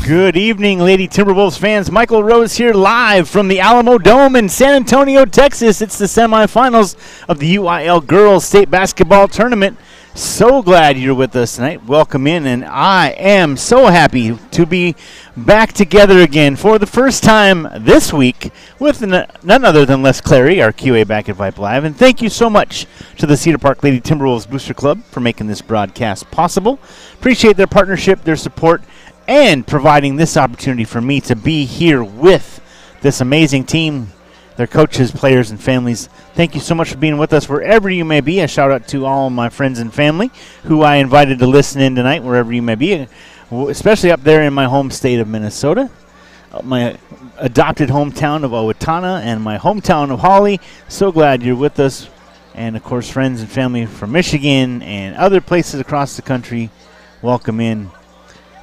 Good evening, Lady Timberwolves fans. Michael Rose here live from the Alamo Dome in San Antonio, Texas. It's the semifinals of the UIL Girls State Basketball Tournament. So glad you're with us tonight. Welcome in, and I am so happy to be back together again for the first time this week with none other than Les Clary, our QA back at Vype Live. And thank you so much to the Cedar Park Lady Timberwolves Booster Club for making this broadcast possible. Appreciate their partnership, their support, and providing this opportunity for me to be here with this amazing team, their coaches, players, and families. Thank you so much for being with us wherever you may be. A shout out to all my friends and family who I invited to listen in tonight, wherever you may be, especially up there in my home state of Minnesota, my adopted hometown of Owatonna, and my hometown of Hawley. So glad you're with us. And, of course, friends and family from Michigan and other places across the country, welcome in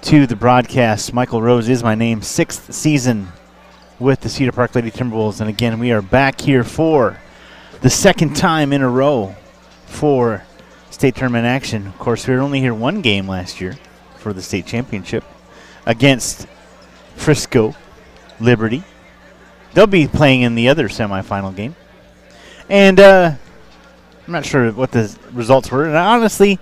to the broadcast. Michael Rose is my name, 6th season with the Cedar Park Lady Timberwolves. And again, we are back here for the second time in a row for state tournament action. Of course, we were only here one game last year for the state championship against Frisco Liberty. They'll be playing in the other semifinal game. And I'm not sure what the results were. And honestly,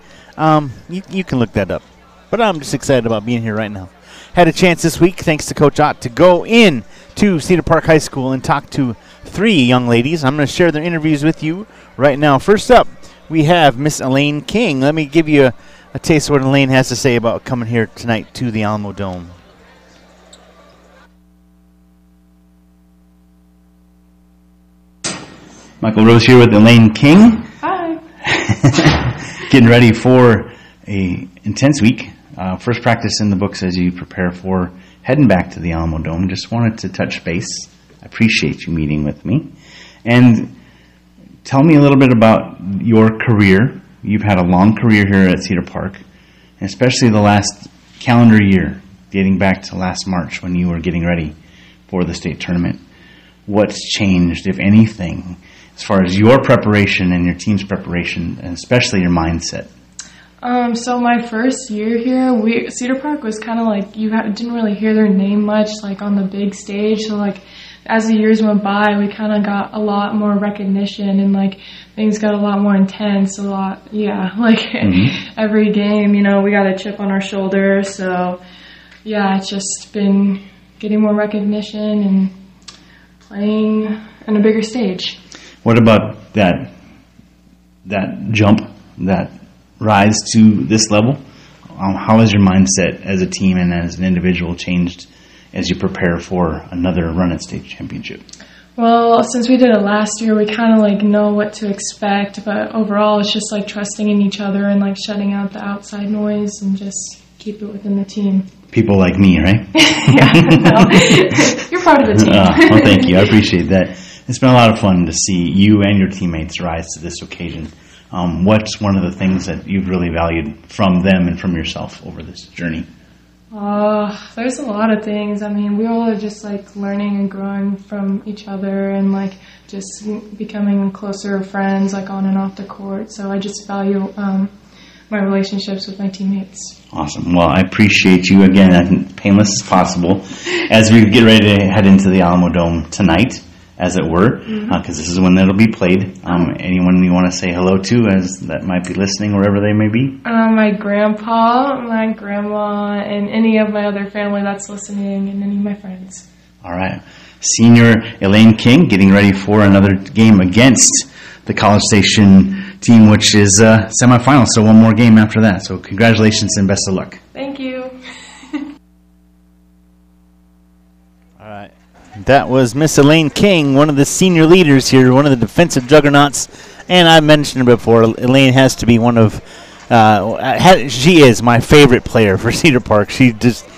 you can look that up. But I'm just excited about being here right now. Had a chance this week, thanks to Coach Ott, to go in to Cedar Park High School and talk to 3 young ladies. I'm going to share their interviews with you right now. First up, we have Miss Elaine King. Let me give you a taste of what Elaine has to say about coming here tonight to the Alamo Dome. Michael Rose here with Elaine King. Hi. Getting ready for a intense week. First practice in the books as you prepare for heading back to the Alamo Dome. Just wanted to touch base. I appreciate you meeting with me. And tell me a little bit about your career. You've had a long career here at Cedar Park, and especially the last calendar year, dating back to last March when you were getting ready for the state tournament. What's changed, if anything, as far as your preparation and your team's preparation, and especially your mindset? So my first year here, Cedar Park was kind of like, didn't really hear their name much, like on the big stage. So like, as the years went by, we kind of got a lot more recognition, and like things got a lot more intense. Every game, we got a chip on our shoulder. So yeah, it's just been getting more recognition and playing on a bigger stage. What about that jump, that rise to this level? How has your mindset as a team and as an individual changed as you prepare for another run at state championship? Well, since we did it last year, we kind of like know what to expect, but overall it's just like trusting in each other and like shutting out the outside noise and just keep it within the team. People like me, right? Yeah, no. You're part of the team. Well, thank you. I appreciate that. It's been a lot of fun to see you and your teammates rise to this occasion. What's one of the things that you've really valued from them and from yourself over this journey? There's a lot of things. I mean, we all are just like learning and growing from each other and like just becoming closer friends like on and off the court. So I just value my relationships with my teammates. Awesome. Well, I appreciate you again, painless as possible, as we get ready to head into the Alamo Dome tonight, as it were, because this is when it'll be played. Anyone you want to say hello to as that might be listening wherever they may be? My grandpa, my grandma, and any of my other family that's listening, and any of my friends. All right. Senior Elaine King getting ready for another game against the College Station team, which is semifinal, so one more game after that. So congratulations and best of luck. Thank you. All right. That was Miss Elaine King, one of the senior leaders here, one of the defensive juggernauts. And I mentioned it before, Elaine has to be one of, she is my favorite player for Cedar Park. She's just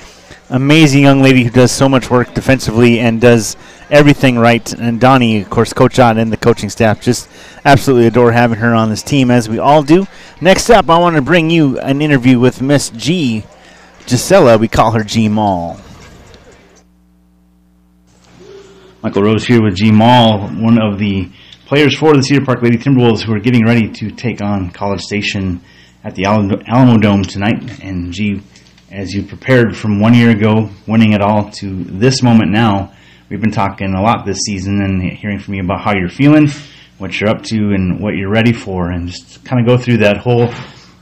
amazing young lady who does so much work defensively and does everything right. And Donnie, of course, Coach John and the coaching staff just absolutely adore having her on this team, as we all do. Next up, I want to bring you an interview with Miss Gisela. We call her G Mall. Michael Rose here with G Mall, one of the players for the Cedar Park Lady Timberwolves who are getting ready to take on College Station at the Alamo Dome tonight. And G, as you prepared from 1 year ago, winning it all, to this moment now, we've been talking a lot this season and hearing from you about how you're feeling, what you're up to, and what you're ready for, and just kind of go through that whole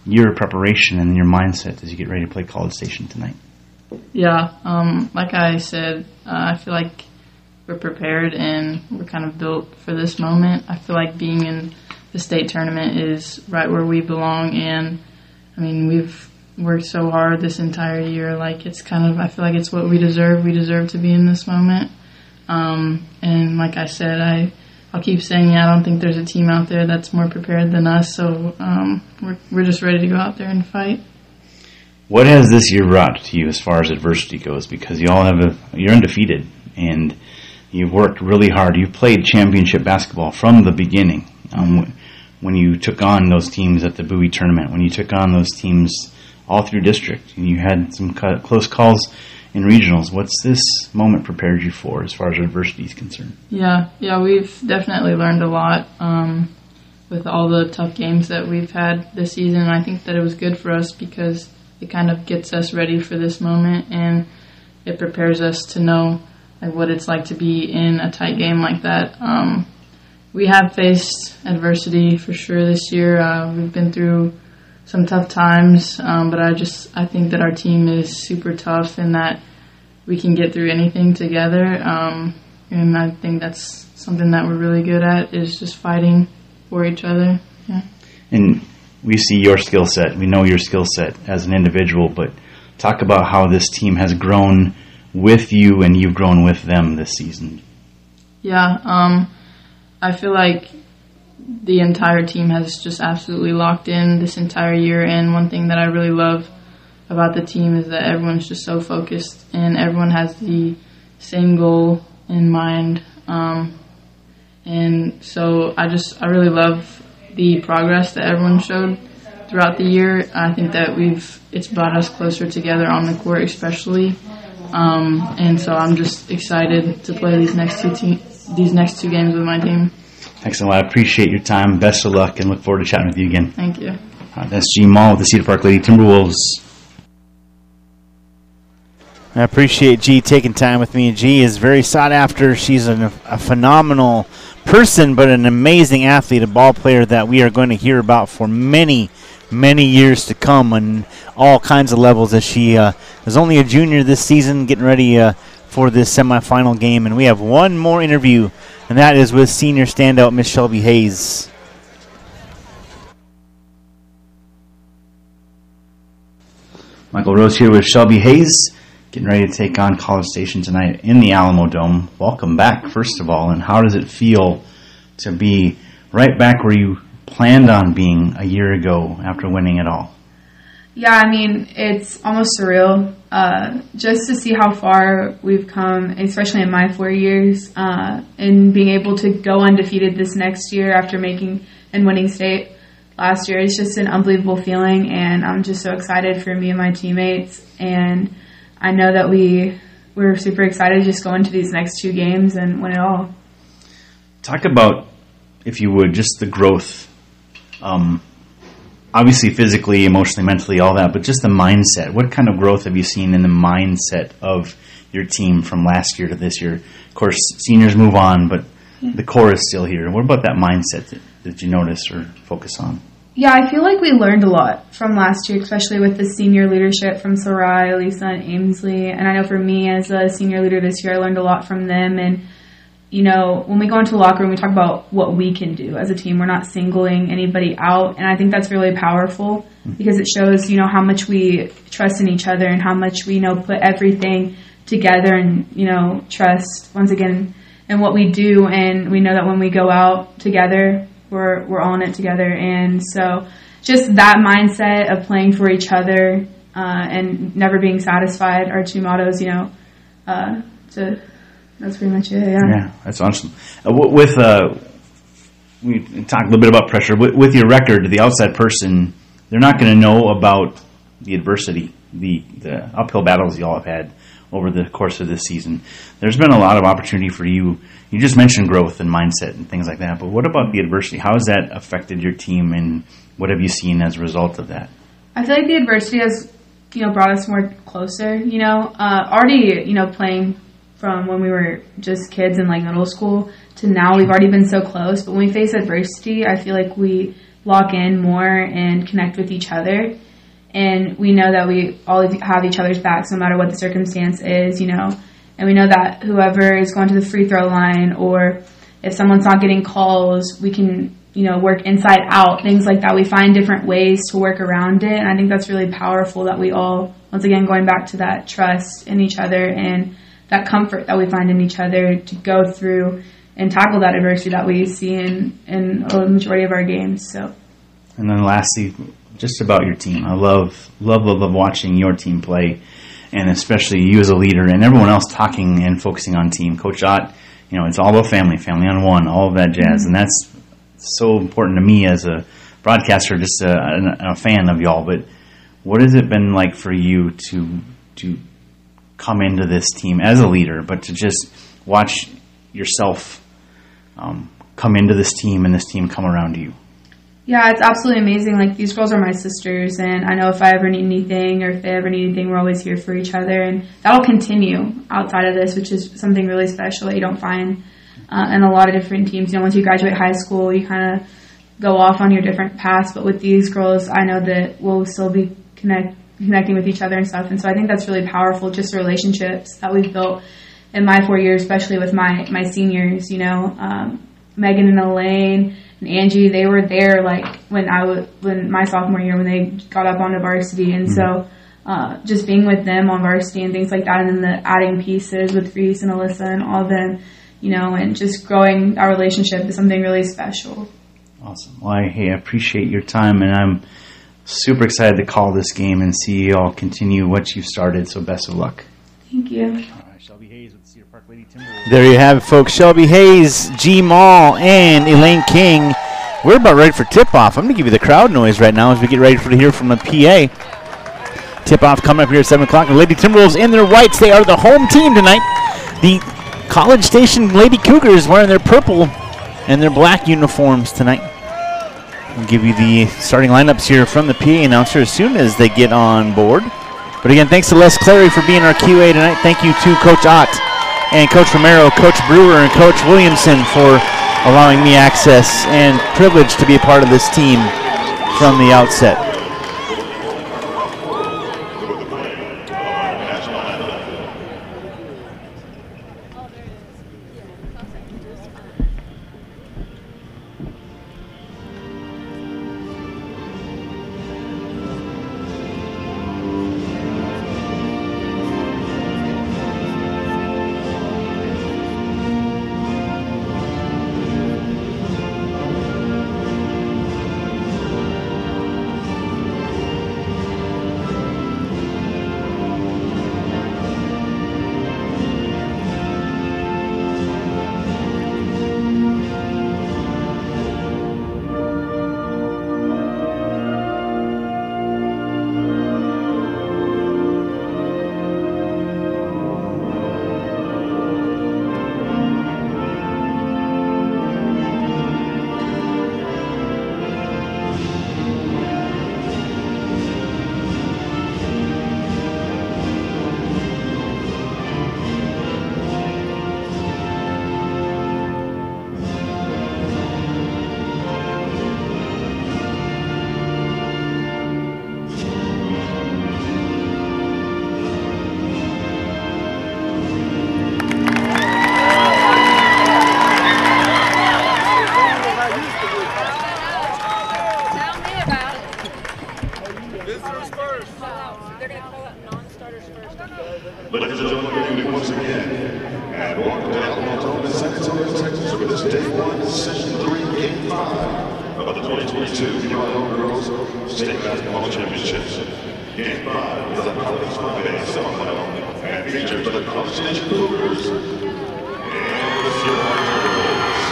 year of preparation and your mindset as you get ready to play College Station tonight. Yeah, like I said, I feel like we're prepared and we're kind of built for this moment. I feel like being in the state tournament is right where we belong, and I mean, we've worked so hard this entire year. Like, it's kind of, I feel like it's what we deserve. We deserve to be in this moment. And like I said, I'll keep saying it. I don't think there's a team out there that's more prepared than us. So we're just ready to go out there and fight. What has this year brought to you as far as adversity goes? Because you all you're undefeated and you've worked really hard. You've played championship basketball from the beginning. When you took on those teams at the Bowie tournament, when you took on those teams all through district, and you had some close calls in regionals. What's this moment prepared you for as far as adversity is concerned? Yeah, we've definitely learned a lot with all the tough games that we've had this season. I think that it was good for us because it kind of gets us ready for this moment, and it prepares us to know like what it's like to be in a tight game like that. We have faced adversity for sure this year. We've been through some tough times, but I think that our team is super tough and that we can get through anything together. And I think that's something that we're really good at, is just fighting for each other. Yeah. And we see your skill set. We know your skill set as an individual, but talk about how this team has grown with you and you've grown with them this season. Yeah, I feel like the entire team has just absolutely locked in this entire year, and one thing that I really love about the team is that everyone's just so focused and everyone has the same goal in mind. And so I really love the progress that everyone showed throughout the year. I think that it's brought us closer together on the court especially. And so I'm just excited to play these next two games with my team. Excellent. I appreciate your time. Best of luck and look forward to chatting with you again. Thank you. That's G. Mall with the Cedar Park Lady Timberwolves. I appreciate G taking time with me. G is very sought after. She's a phenomenal person, but an amazing athlete, a ball player that we are going to hear about for many, many years to come on all kinds of levels, as she is only a junior this season, getting ready for this semifinal game. And we have one more interview, and that is with senior standout Miss Shelby Hayes. Michael Rose here with Shelby Hayes, getting ready to take on College Station tonight in the Alamo Dome. Welcome back, first of all, and how does it feel to be right back where you planned on being a year ago after winning it all? Yeah, I mean, it's almost surreal just to see how far we've come, especially in my 4 years, and being able to go undefeated this next year after making and winning state last year. It's just an unbelievable feeling, and I'm just so excited for me and my teammates, and I know that we're super excited to just go into these next two games and win it all. Talk about, if you would, just the growth. Obviously physically, emotionally, mentally, all that, but just the mindset. What kind of growth have you seen in the mindset of your team from last year to this year? Of course, seniors move on, but the core is still here. What about that mindset that you notice or focus on? Yeah, I feel like we learned a lot from last year, especially with the senior leadership from Sarai, Lisa, and Amesley. And I know for me as a senior leader this year, I learned a lot from them. And you know, when we go into the locker room, we talk about what we can do as a team. We're not singling anybody out, and I think that's really powerful because it shows, you know, how much we trust in each other and how much we, you know, put everything together and, you know, trust once again in what we do, and we know that when we go out together, we're all in it together. And so just that mindset of playing for each other and never being satisfied, our two mottos, you know, that's pretty much it, Yeah, that's awesome. We talked a little bit about pressure. With your record, the outside person, they're not going to know about the adversity, the uphill battles you all have had over the course of this season. There's been a lot of opportunity for you. You just mentioned growth and mindset and things like that, but what about the adversity? How has that affected your team, and what have you seen as a result of that? I feel like the adversity has brought us more closer, already, playing from when we were just kids in like middle school to now, we've already been so close. But when we face adversity, I feel like we lock in more and connect with each other. And we know that we all have each other's backs no matter what the circumstance is, And we know that whoever is going to the free throw line, or if someone's not getting calls, we can, work inside out, things like that. We find different ways to work around it. And I think that's really powerful that we all, once again, going back to that trust in each other and that comfort that we find in each other to go through and tackle that adversity that we see in a majority of our games. So. And then lastly, just about your team. I love watching your team play, and especially you as a leader and everyone else talking and focusing on team. Coach Ott, it's all about family on one, all of that jazz. And that's so important to me as a broadcaster, just a fan of y'all. But what has it been like for you to come into this team as a leader, but to just watch yourself come into this team and this team come around you? Yeah, it's absolutely amazing. Like, these girls are my sisters, and I know if I ever need anything or if they ever need anything, we're always here for each other. And that'll continue outside of this, which is something really special that you don't find in a lot of different teams. Once you graduate high school, you kind of go off on your different paths. But with these girls, I know that we'll still be connecting with each other and stuff. And so I think that's really powerful, just the relationships that we've built in my 4 years, especially with my seniors, Megan and Elaine and Angie, they were there like when my sophomore year, when they got up onto varsity. And so just being with them on varsity and things like that, and then the adding pieces with Reese and Alyssa and all of them, and just growing our relationship is something really special. Awesome. Well, I appreciate your time, and I'm super excited to call this game and see you all continue what you've started. So best of luck. Thank you. All right, Shelby Hayes with the Cedar Park Lady Timberwolves. There you have it, folks. Shelby Hayes, G. Mall, and Elaine King. We're about ready for tip-off. I'm going to give you the crowd noise right now as we get ready to hear from the PA. Tip-off coming up here at 7 o'clock. The Lady Timberwolves in their whites. They are the home team tonight. The College Station Lady Cougars wearing their purple and their black uniforms tonight. I'll give you the starting lineups here from the PA announcer as soon as they get on board. But again, thanks to Les Clary for being our QA tonight. Thank you to Coach Ott and Coach Romero, Coach Brewer, and Coach Williamson for allowing me access and privilege to be a part of this team from the outset. Ladies and gentlemen, good evening once again, and welcome to Alamo, San Antonio, Texas, for this Day 1, Session 3, Game 5 of the 2022 UIL Girls State Basketball Championships. Game 5 is a College Vype semifinal and features the College Station Cougars and the CEDAR Girls.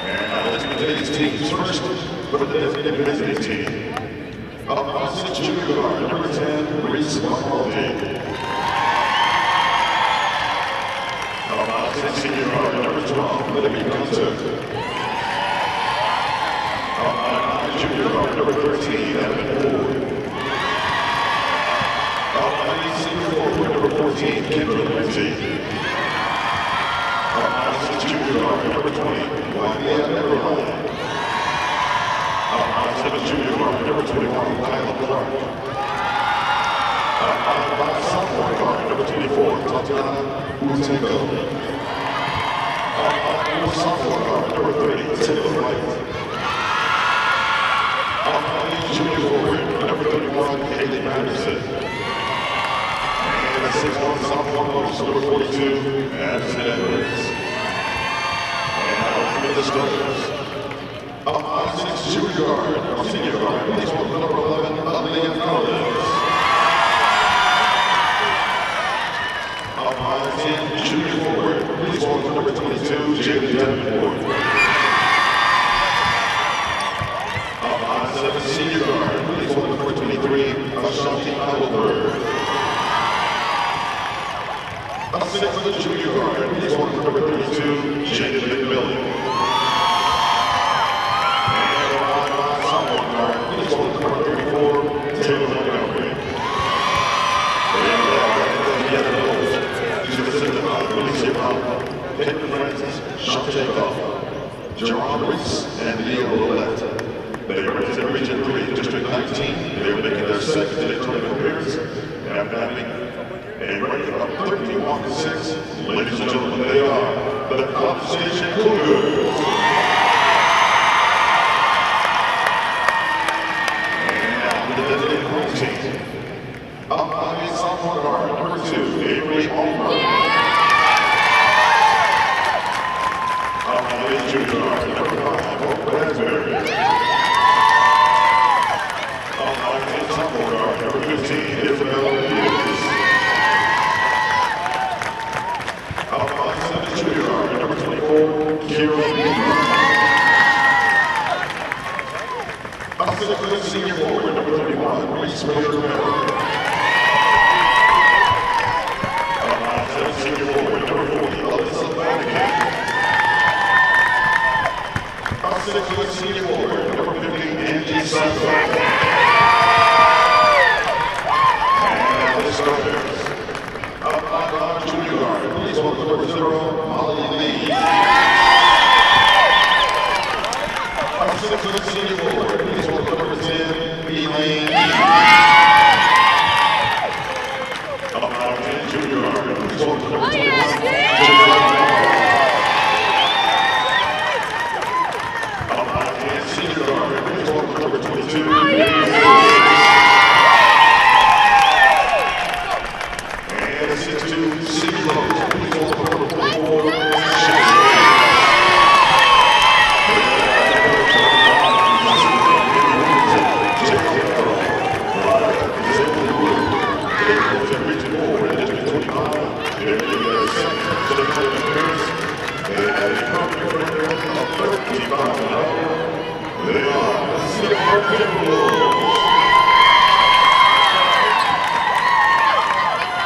And now let's begin today's teams first with the designated visiting team. Opposite junior guard, number 10, Reese McCarthy. Opposite senior guard, number 12, Libby Gunter. Opposite junior guard, number 13, Evan Ford. Junior guard, number 20, junior guard, number 21, Kyle Clark. Sophomore guard, number 24, Tatiana Utenko. Sophomore guard, number 30, Taylor White. Junior forward, number 31, Haley Anderson. And the 6'1" sophomore post, number 42, Madison Edwards. And now for the starters. Junior guard, senior guard, please welcome number 11, Leah Collins. Up 10, junior forward, please welcome number 22, Jaden Davenport. Up 7, senior guard, please welcome number 23, Ashanti Heidelberg. Up 6, junior guard, please welcome number 32, Jaden McMillan. Number 34, Taylor Montgomery. Henry Francis, Shante Goff, Jerron Reese, and Neil Lillette. They represent Region 3, District 19. They are making their second state tournament appearance after having a ranking of 31-6. Ladies and gentlemen, they are the College Station Cougars. Sophomore guard, number 2, Avery Allmer. Junior guard, number 5, Hope Raspberry. Sophomore guard, number 15, Isabel Hughes. 7, junior guard, number 24, Kira Beaver. 6, senior forward, number 31, Reese Miller. Senior forward, number 40, Alyssa Vatican. 6 senior forward, number 50, Angie Sasso. And the starters. Up junior guard, please welcome number 0, Molly Lee. 6 senior forward, please welcome number 10, Elaine Lee. Up 10 junior guard, please welcome number 21, senior guard, please welcome number 22, and 6'2", senior post, please welcome number 44,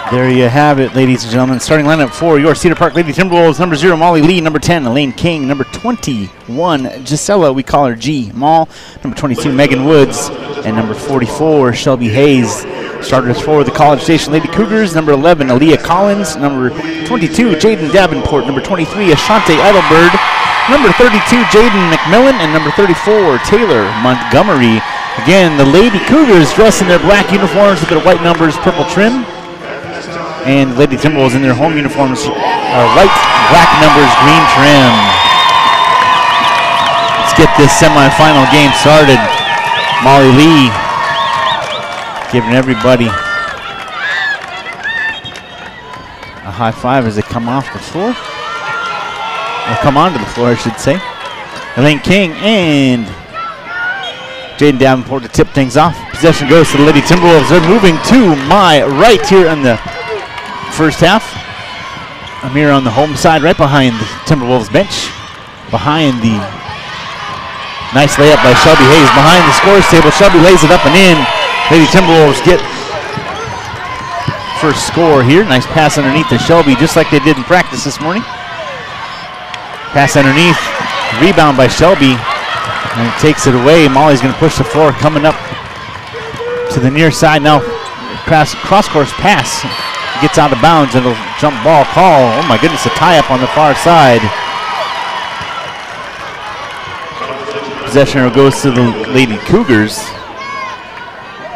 There you have it, ladies and gentlemen. Starting lineup for your Cedar Park Lady Timberwolves: number 0, Molly Lee; number 10, Elaine King; number 21, Gisela, we call her G Mall; number 22, Megan Woods; and number 44, Shelby Hayes. Starters for the College Station Lady Cougars: number 11, Aaliyah Collins; number 22, Jaden Davenport; number 23, Ashante Eidelberg; number 32, Jaden McMillan; and number 34, Taylor Montgomery. Again, the Lady Cougars dressed in their black uniforms with their white numbers, purple trim. And Lady Timberwolves in their home uniforms are white, black numbers, green trim. Let's get this semifinal game started. Molly Lee giving everybody a high five as they come off the floor. Or come onto the floor, I should say. Elaine King and Jaden Davenport to tip things off. Possession goes to the Lady Timberwolves. They're moving to my right here in the first half. Amir on the home side, right behind the Timberwolves bench. Behind the nice layup by Shelby Hayes. Behind the scores table, Shelby lays it up and in. Lady Timberwolves get first score here. Nice pass underneath to Shelby, just like they did in practice this morning. Pass underneath, rebound by Shelby, and it takes it away. Molly's going to push the floor, coming up to the near side now. Cross-course pass Gets out of bounds, and it'll jump ball call. Oh my goodness, a tie-up on the far side. Possession goes to the Lady Cougars.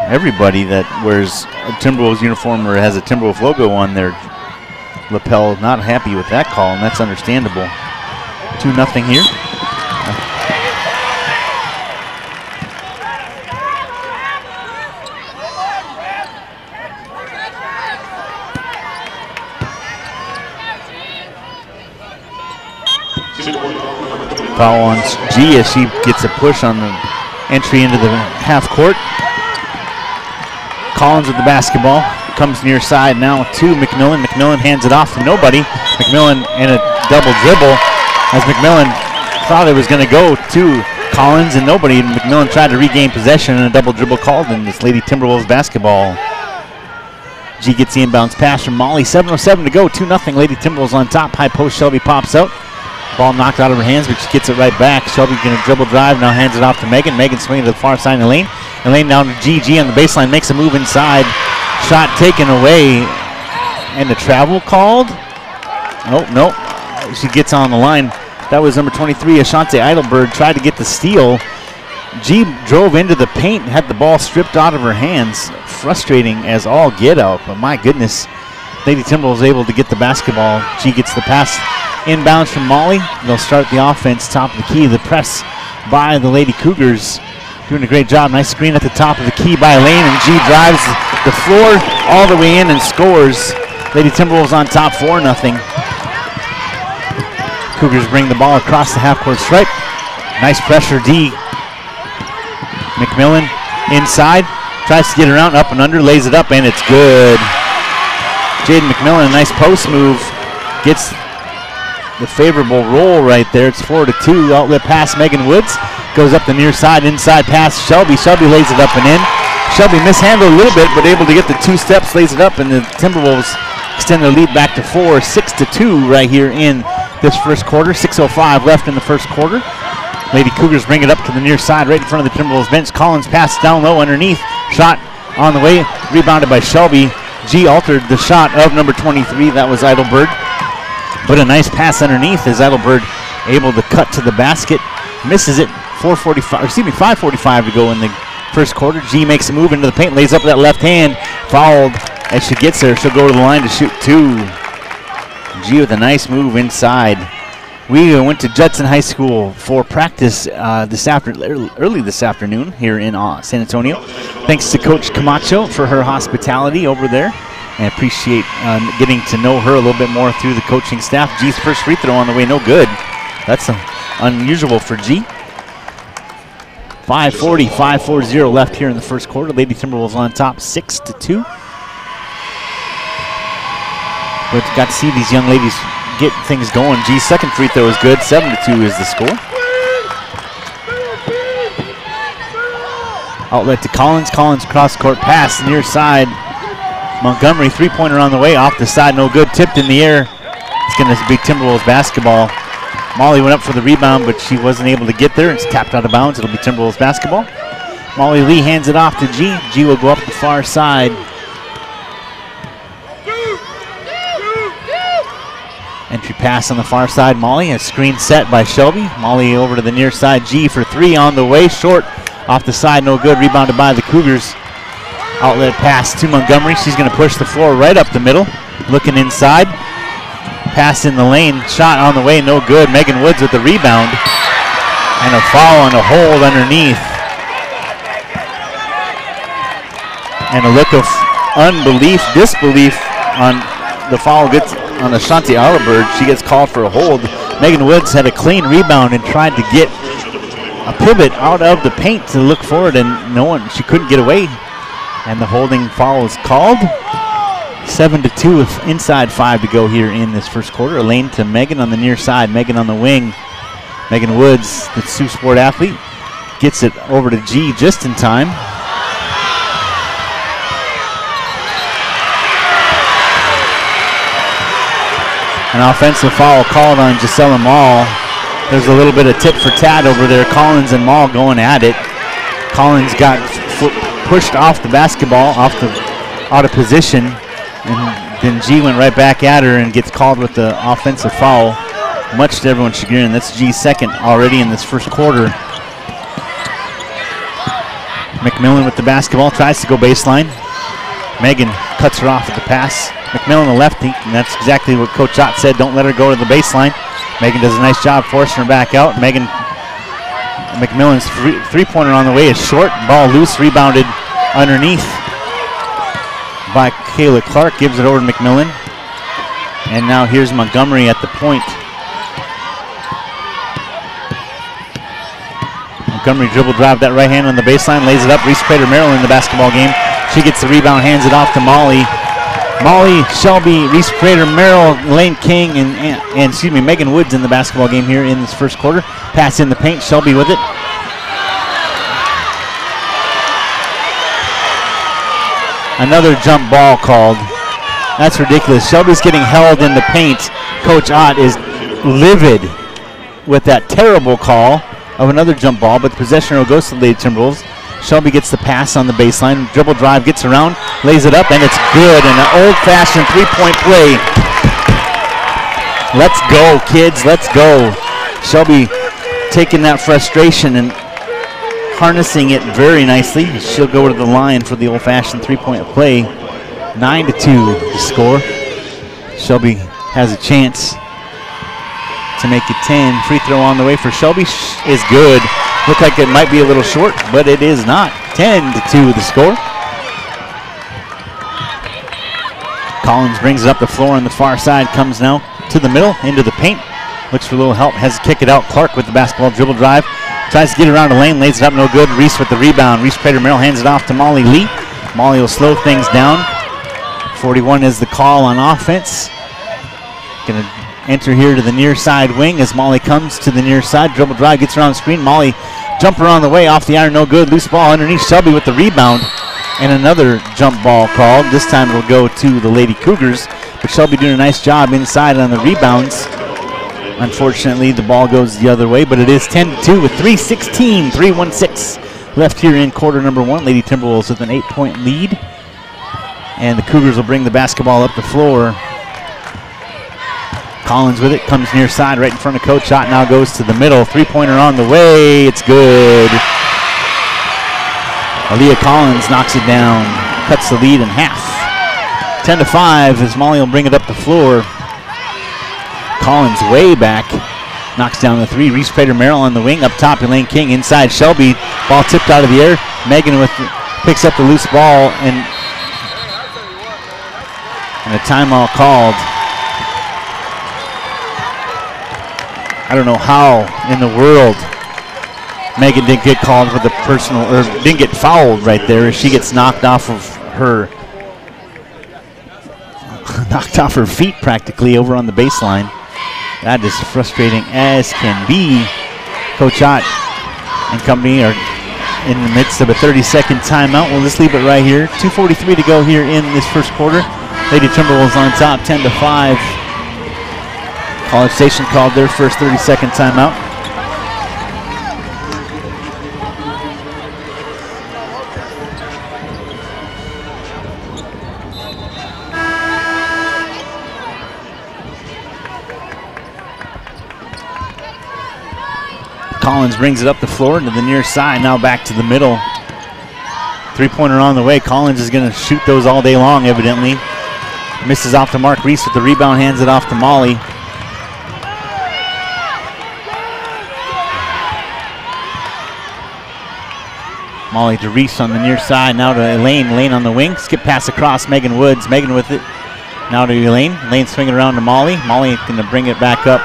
Everybody that wears a Timberwolves uniform or has a Timberwolves logo on their lapel not happy with that call, and that's understandable. 2-0 here. Foul on G as she gets a push on the entry into the half court. Collins with the basketball. Comes near side now to McMillan. McMillan hands it off to nobody. McMillan in a double dribble as McMillan thought it was going to go to Collins and nobody. And McMillan tried to regain possession and a double dribble called in this Lady Timberwolves basketball. G gets the inbounds pass from Molly. 7:07 to go. 2-0 Lady Timberwolves on top. High post. Shelby pops out. Ball knocked out of her hands, but she gets it right back. Shelby going to dribble drive. Now hands it off to Megan. Megan swinging to the far side of the lane. Elaine down to G on the baseline. Makes a move inside. Shot taken away. And the travel called. Oh, no. She gets on the line. That was number 23, Ashante Eidelberg. Tried to get the steal. G drove into the paint and had the ball stripped out of her hands. Frustrating as all get out. But my goodness, Lady Timberwolves able to get the basketball. G gets the pass inbounds from Molly. They'll start the offense top of the key. The press by the Lady Cougars. Doing a great job. Nice screen at the top of the key by Elaine, and G drives the floor all the way in and scores. Lady Timberwolves on top 4-0. Cougars bring the ball across the half-court stripe. Nice pressure, D. McMillan inside. Tries to get around, up and under, lays it up, and it's good. Jaden McMillan, a nice post move. Gets the favorable roll right there. It's 4-2. Outlet pass, Megan Woods. Goes up the near side, inside pass, Shelby. Shelby lays it up and in. Shelby mishandled a little bit, but able to get the 2 steps, lays it up, and the Timberwolves extend their lead back to 4, 6-2 right here in this first quarter. 6:05 left in the first quarter. Lady Cougars bring it up to the near side, right in front of the Timberwolves bench. Collins pass down low underneath. Shot on the way, rebounded by Shelby. G altered the shot of number 23. That was Eidelberg. But a nice pass underneath as Eidelberg able to cut to the basket. Misses it. 5:45 to go in the first quarter. G makes a move into the paint, lays up that left hand. Fouled as she gets there. She'll go to the line to shoot 2. G with a nice move inside. We went to Judson High School for practice early this afternoon here in San Antonio. Thanks to Coach Camacho for her hospitality over there. And appreciate getting to know her a little bit more through the coaching staff. G's first free throw on the way, no good. That's unusual for G. 5:40 left here in the first quarter. Lady Timberwolves on top, 6-2. But got to see these young ladies get things going. G's second free throw is good. 7-2 is the score. Outlet to Collins. Collins cross-court pass near side. Montgomery, three-pointer on the way. Off the side, no good. Tipped in the air. It's going to be Timberwolves basketball. Molly went up for the rebound, but she wasn't able to get there. It's tapped out of bounds. It'll be Timberwolves basketball. Molly Lee hands it off to G. G will go up the far side. Entry pass on the far side. Molly, a screen set by Shelby. Molly over to the near side. G for 3 on the way. Short off the side, no good. Rebounded by the Cougars. Outlet pass to Montgomery. She's going to push the floor right up the middle. Looking inside. Pass in the lane. Shot on the way, no good. Megan Woods with the rebound. And a foul and a hold underneath. And a look of disbelief on the foul gets on Ashanti Oliver. She gets called for a hold. Megan Woods had a clean rebound and tried to get a pivot out of the paint to look forward, and she couldn't get away. And the holding foul is called. 7-2 with inside 5 to go here in this first quarter. Elaine to Megan on the near side. Megan on the wing. Megan Woods, the Sioux Sport athlete, gets it over to G just in time. An offensive foul called on Gisela Mall. There's a little bit of tit for tat over there. Collins and Mall going at it. Collins got pushed off the basketball, out of position, and Then G went right back at her and gets called with the offensive foul, much to everyone's chagrin. That's G's second already in this first quarter. McMillan with the basketball, tries to go baseline. Megan cuts her off with the pass. McMillan, the lefty, and that's exactly what Coach Ott said. Don't let her go to the baseline. Megan does a nice job forcing her back out. McMillan's three-pointer on the way is short. Ball loose, rebounded underneath by Kayla Clark. Gives it over to McMillan. And now here's Montgomery at the point. Montgomery dribble drive that right hand on the baseline, lays it up. Reese Prater-Merrill in the basketball game. She gets the rebound, hands it off to Molly. Molly, Shelby, Reese Prater-Merrill, Elaine King, and Megan Woods in the basketball game here in this first quarter. Pass in the paint, Shelby with it. Another jump ball called. That's ridiculous. Shelby's getting held in the paint. Coach Ott is livid with that terrible call of another jump ball, but the possession will goes to the Lady Timberwolves. Shelby gets the pass on the baseline. Dribble drive, gets around, lays it up, and it's good. And an old-fashioned three-point play. Let's go, kids. Let's go. Shelby taking that frustration and harnessing it very nicely. She'll go to the line for the old-fashioned three-point play. 9-2 the score. Shelby has a chance to make it 10. Free throw on the way for Shelby is good. Looked like it might be a little short, but it is not. 10-2 the score. Collins brings it up the floor on the far side, comes now to the middle, into the paint. Looks for a little help, has to kick it out. Clark with the basketball, dribble drive. Tries to get around the lane, lays it up, no good. Reese with the rebound. Reese Prater-Merrill hands it off to Molly Lee. Molly will slow things down. 41 is the call on offense. Gonna enter here to the near side wing as Molly comes to the near side. Dribble drive, gets around the screen. Molly jumper on the way, off the iron, no good. Loose ball underneath. Shelby with the rebound. And another jump ball called. This time it'll go to the Lady Cougars. But Shelby doing a nice job inside on the rebounds. Unfortunately, the ball goes the other way, but it is 10-2 with 3:16 left here in quarter number one. Lady Timberwolves with an 8-point lead. And the Cougars will bring the basketball up the floor. Collins with it, comes near side right in front of Coach Ott, now goes to the middle. Three-pointer on the way, it's good. Aaliyah Collins knocks it down, cuts the lead in half. 10-5 as Molly will bring it up the floor. Collins way back, knocks down the three. Reese Prater-Merrill on the wing, up top Elaine King, inside Shelby. Ball tipped out of the air. Megan picks up the loose ball and a timeout called. I don't know how in the world Megan didn't get called for the personal, or didn't get fouled right there as she gets knocked off of her feet practically over on the baseline. That is frustrating as can be. Coach Ott and company are in the midst of a 30-second timeout. We'll just leave it right here. 2:43 to go here in this first quarter. Lady Timberwolves on top, 10-5. College Station called their first 30-second timeout. Collins brings it up the floor to the near side, now back to the middle. Three-pointer on the way. Collins is going to shoot those all day long, evidently. Misses off to Mark Reese with the rebound, hands it off to Molly. Molly to Reese on the near side, now to Elaine. Elaine on the wing, skip pass across Megan Woods. Megan with it, now to Elaine. Elaine swinging around to Molly. Molly going to bring it back up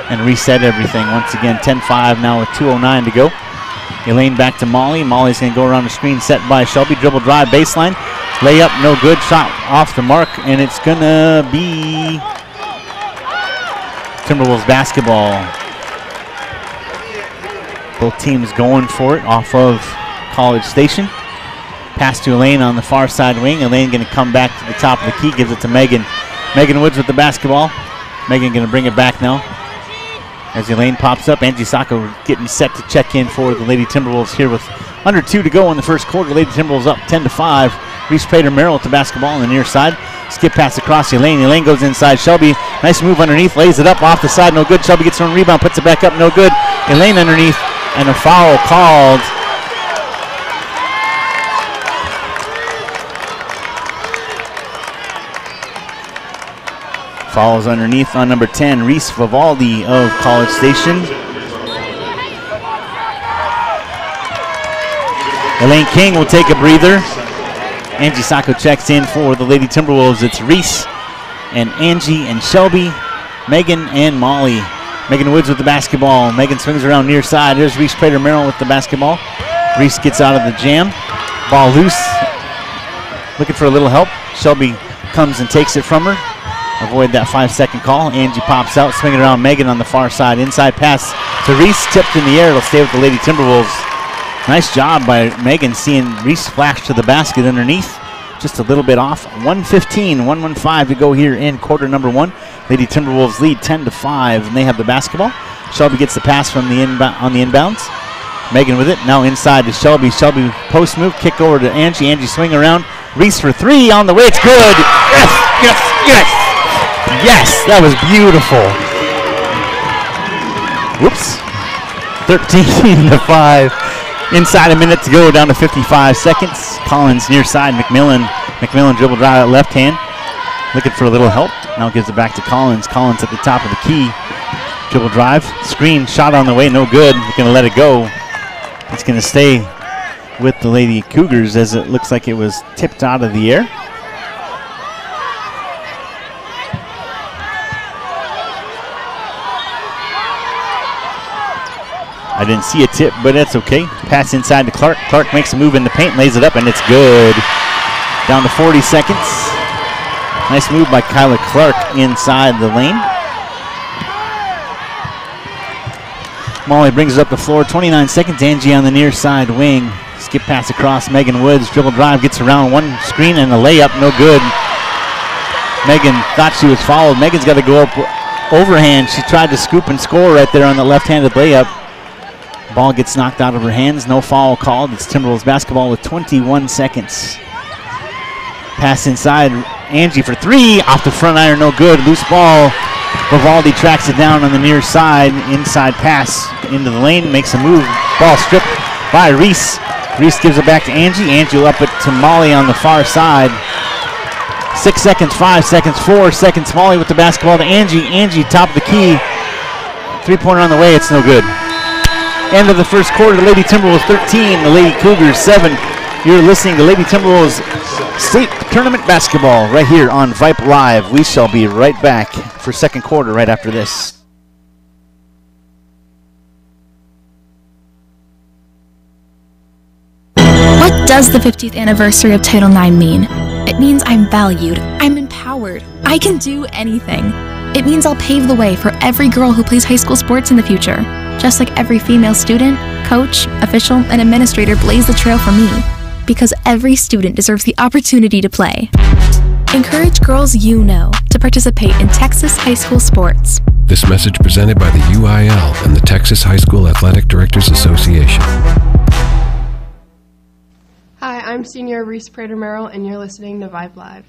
and reset everything. Once again, 10-5 now with 2:09 to go. Elaine back to Molly. Molly's going to go around the screen set by Shelby. Dribble drive, baseline. Layup, no good. Shot off the mark, and it's going to be Timberwolves basketball. Both teams going for it off of College Station. Pass to Elaine on the far side wing. Elaine going to come back to the top of the key, gives it to Megan. Megan Woods with the basketball. Megan going to bring it back now. As Elaine pops up, Angie Sacco getting set to check in for the Lady Timberwolves here with under 2 to go in the first quarter. Lady Timberwolves up 10-5. Reese Prater-Merrill with the basketball on the near side. Skip pass across Elaine. Elaine goes inside. Shelby, nice move underneath, lays it up off the side, no good. Shelby gets her own rebound, puts it back up, no good. Elaine underneath, and a foul called. Falls underneath on number 10, Reese Vivaldi of College Station. Elaine King will take a breather. Angie Sacco checks in for the Lady Timberwolves. It's Reese and Angie and Shelby, Megan and Molly. Megan Woods with the basketball. Megan swings around near side. There's Reese Prater Merrill with the basketball. Reese gets out of the jam. Ball loose. Looking for a little help. Shelby comes and takes it from her. Avoid that 5-second call. Angie pops out, swinging around Megan on the far side. Inside pass to Reese, tipped in the air. It'll stay with the Lady Timberwolves. Nice job by Megan seeing Reese flash to the basket underneath. Just a little bit off. 1:15, 1:15 to go here in quarter number 1. Lady Timberwolves lead 10-5, and they have the basketball. Shelby gets the pass from the on the inbounds. Megan with it. Now inside to Shelby. Shelby post move, kick over to Angie. Angie swing around. Reese for 3 on the way. It's good. Yes, yes, yes. Yes, that was beautiful. Whoops. 13-5. Inside a minute to go, down to 55 seconds. Collins near side, McMillan. McMillan dribble drive at left hand. Looking for a little help. Now gives it back to Collins. Collins at the top of the key. Dribble drive. Screen shot on the way, no good. We're going to let it go. It's going to stay with the Lady Cougars as it looks like it was tipped out of the air. I didn't see a tip, but that's okay. Pass inside to Clark. Clark makes a move in the paint, lays it up, and it's good. Down to 40 seconds. Nice move by Kyla Clark inside the lane. Molly brings it up the floor. 29 seconds. Angie on the near side wing. Skip pass across. Megan Woods. Dribble drive. Gets around one screen and a layup. No good. Megan thought she was fouled. Megan's got to go up overhand. She tried to scoop and score right there on the left-handed layup. Ball gets knocked out of her hands. No foul called. It's Timberwolves basketball with 21 seconds. Pass inside. Angie for 3. Off the front iron. No good. Loose ball. Vivaldi tracks it down on the near side. Inside pass into the lane. Makes a move. Ball stripped by Reese. Reese gives it back to Angie. Angie will up it to Molly on the far side. 6 seconds. 5 seconds. 4 seconds. Molly with the basketball to Angie. Angie top of the key. 3-pointer on the way. It's no good. End of the first quarter, the Lady Timberwolves 13, the Lady Cougars 7. You're listening to Lady Timberwolves State Tournament Basketball right here on Vype Live. We shall be right back for second quarter right after this. What does the 50th anniversary of Title IX mean? It means I'm valued, I'm empowered, I can do anything. It means I'll pave the way for every girl who plays high school sports in the future. Just like every female student, coach, official, and administrator blaze the trail for me. Because every student deserves the opportunity to play. Encourage girls you know to participate in Texas high school sports. This message presented by the UIL and the Texas High School Athletic Directors Association. Hi, I'm senior Reese Prater Merrill, and you're listening to Vype Live.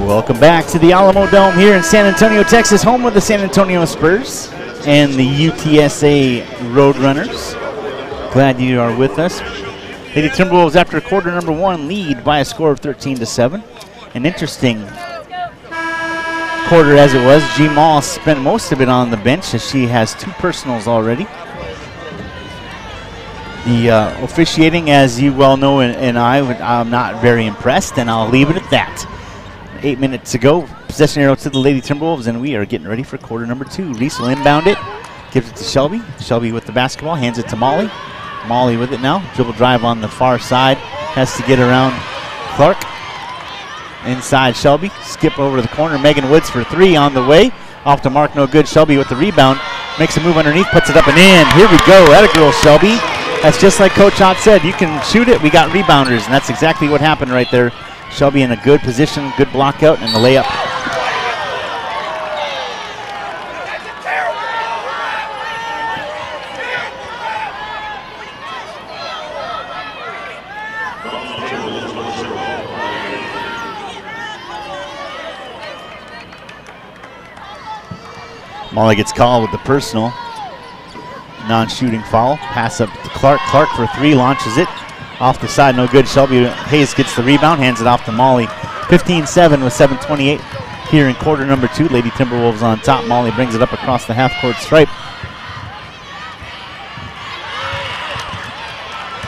Welcome back to the Alamo Dome here in San Antonio, Texas, home of the San Antonio Spurs and the UTSA Roadrunners. Glad you are with us. Lady Timberwolves, after quarter number 1, lead by a score of 13-7. An interesting quarter as it was. G. Moss spent most of it on the bench as she has 2 personals already. The officiating, as you well know, and I'm not very impressed, and I'll leave it at that. 8 minutes to go. Possession arrow to the Lady Timberwolves, and we are getting ready for quarter number 2. Reese will inbound it. Gives it to Shelby. Shelby with the basketball. Hands it to Molly. Molly with it now. Dribble drive on the far side. Has to get around Clark. Inside Shelby. Skip over to the corner. Megan Woods for 3 on the way. Off the mark, no good. Shelby with the rebound. Makes a move underneath. Puts it up and in. Here we go. Atta girl, Shelby. That's just like Coach Ott said. You can shoot it. We got rebounders, and that's exactly what happened right there. Shelby in a good position, good block out, and the layup. Molly gets called with the personal. Non-shooting foul. Pass up to Clark. Clark for 3, launches it. Off the side, no good. Shelby Hayes gets the rebound, hands it off to Molly. 15-7 with 7:28 here in quarter number 2. Lady Timberwolves on top. Molly brings it up across the half-court stripe.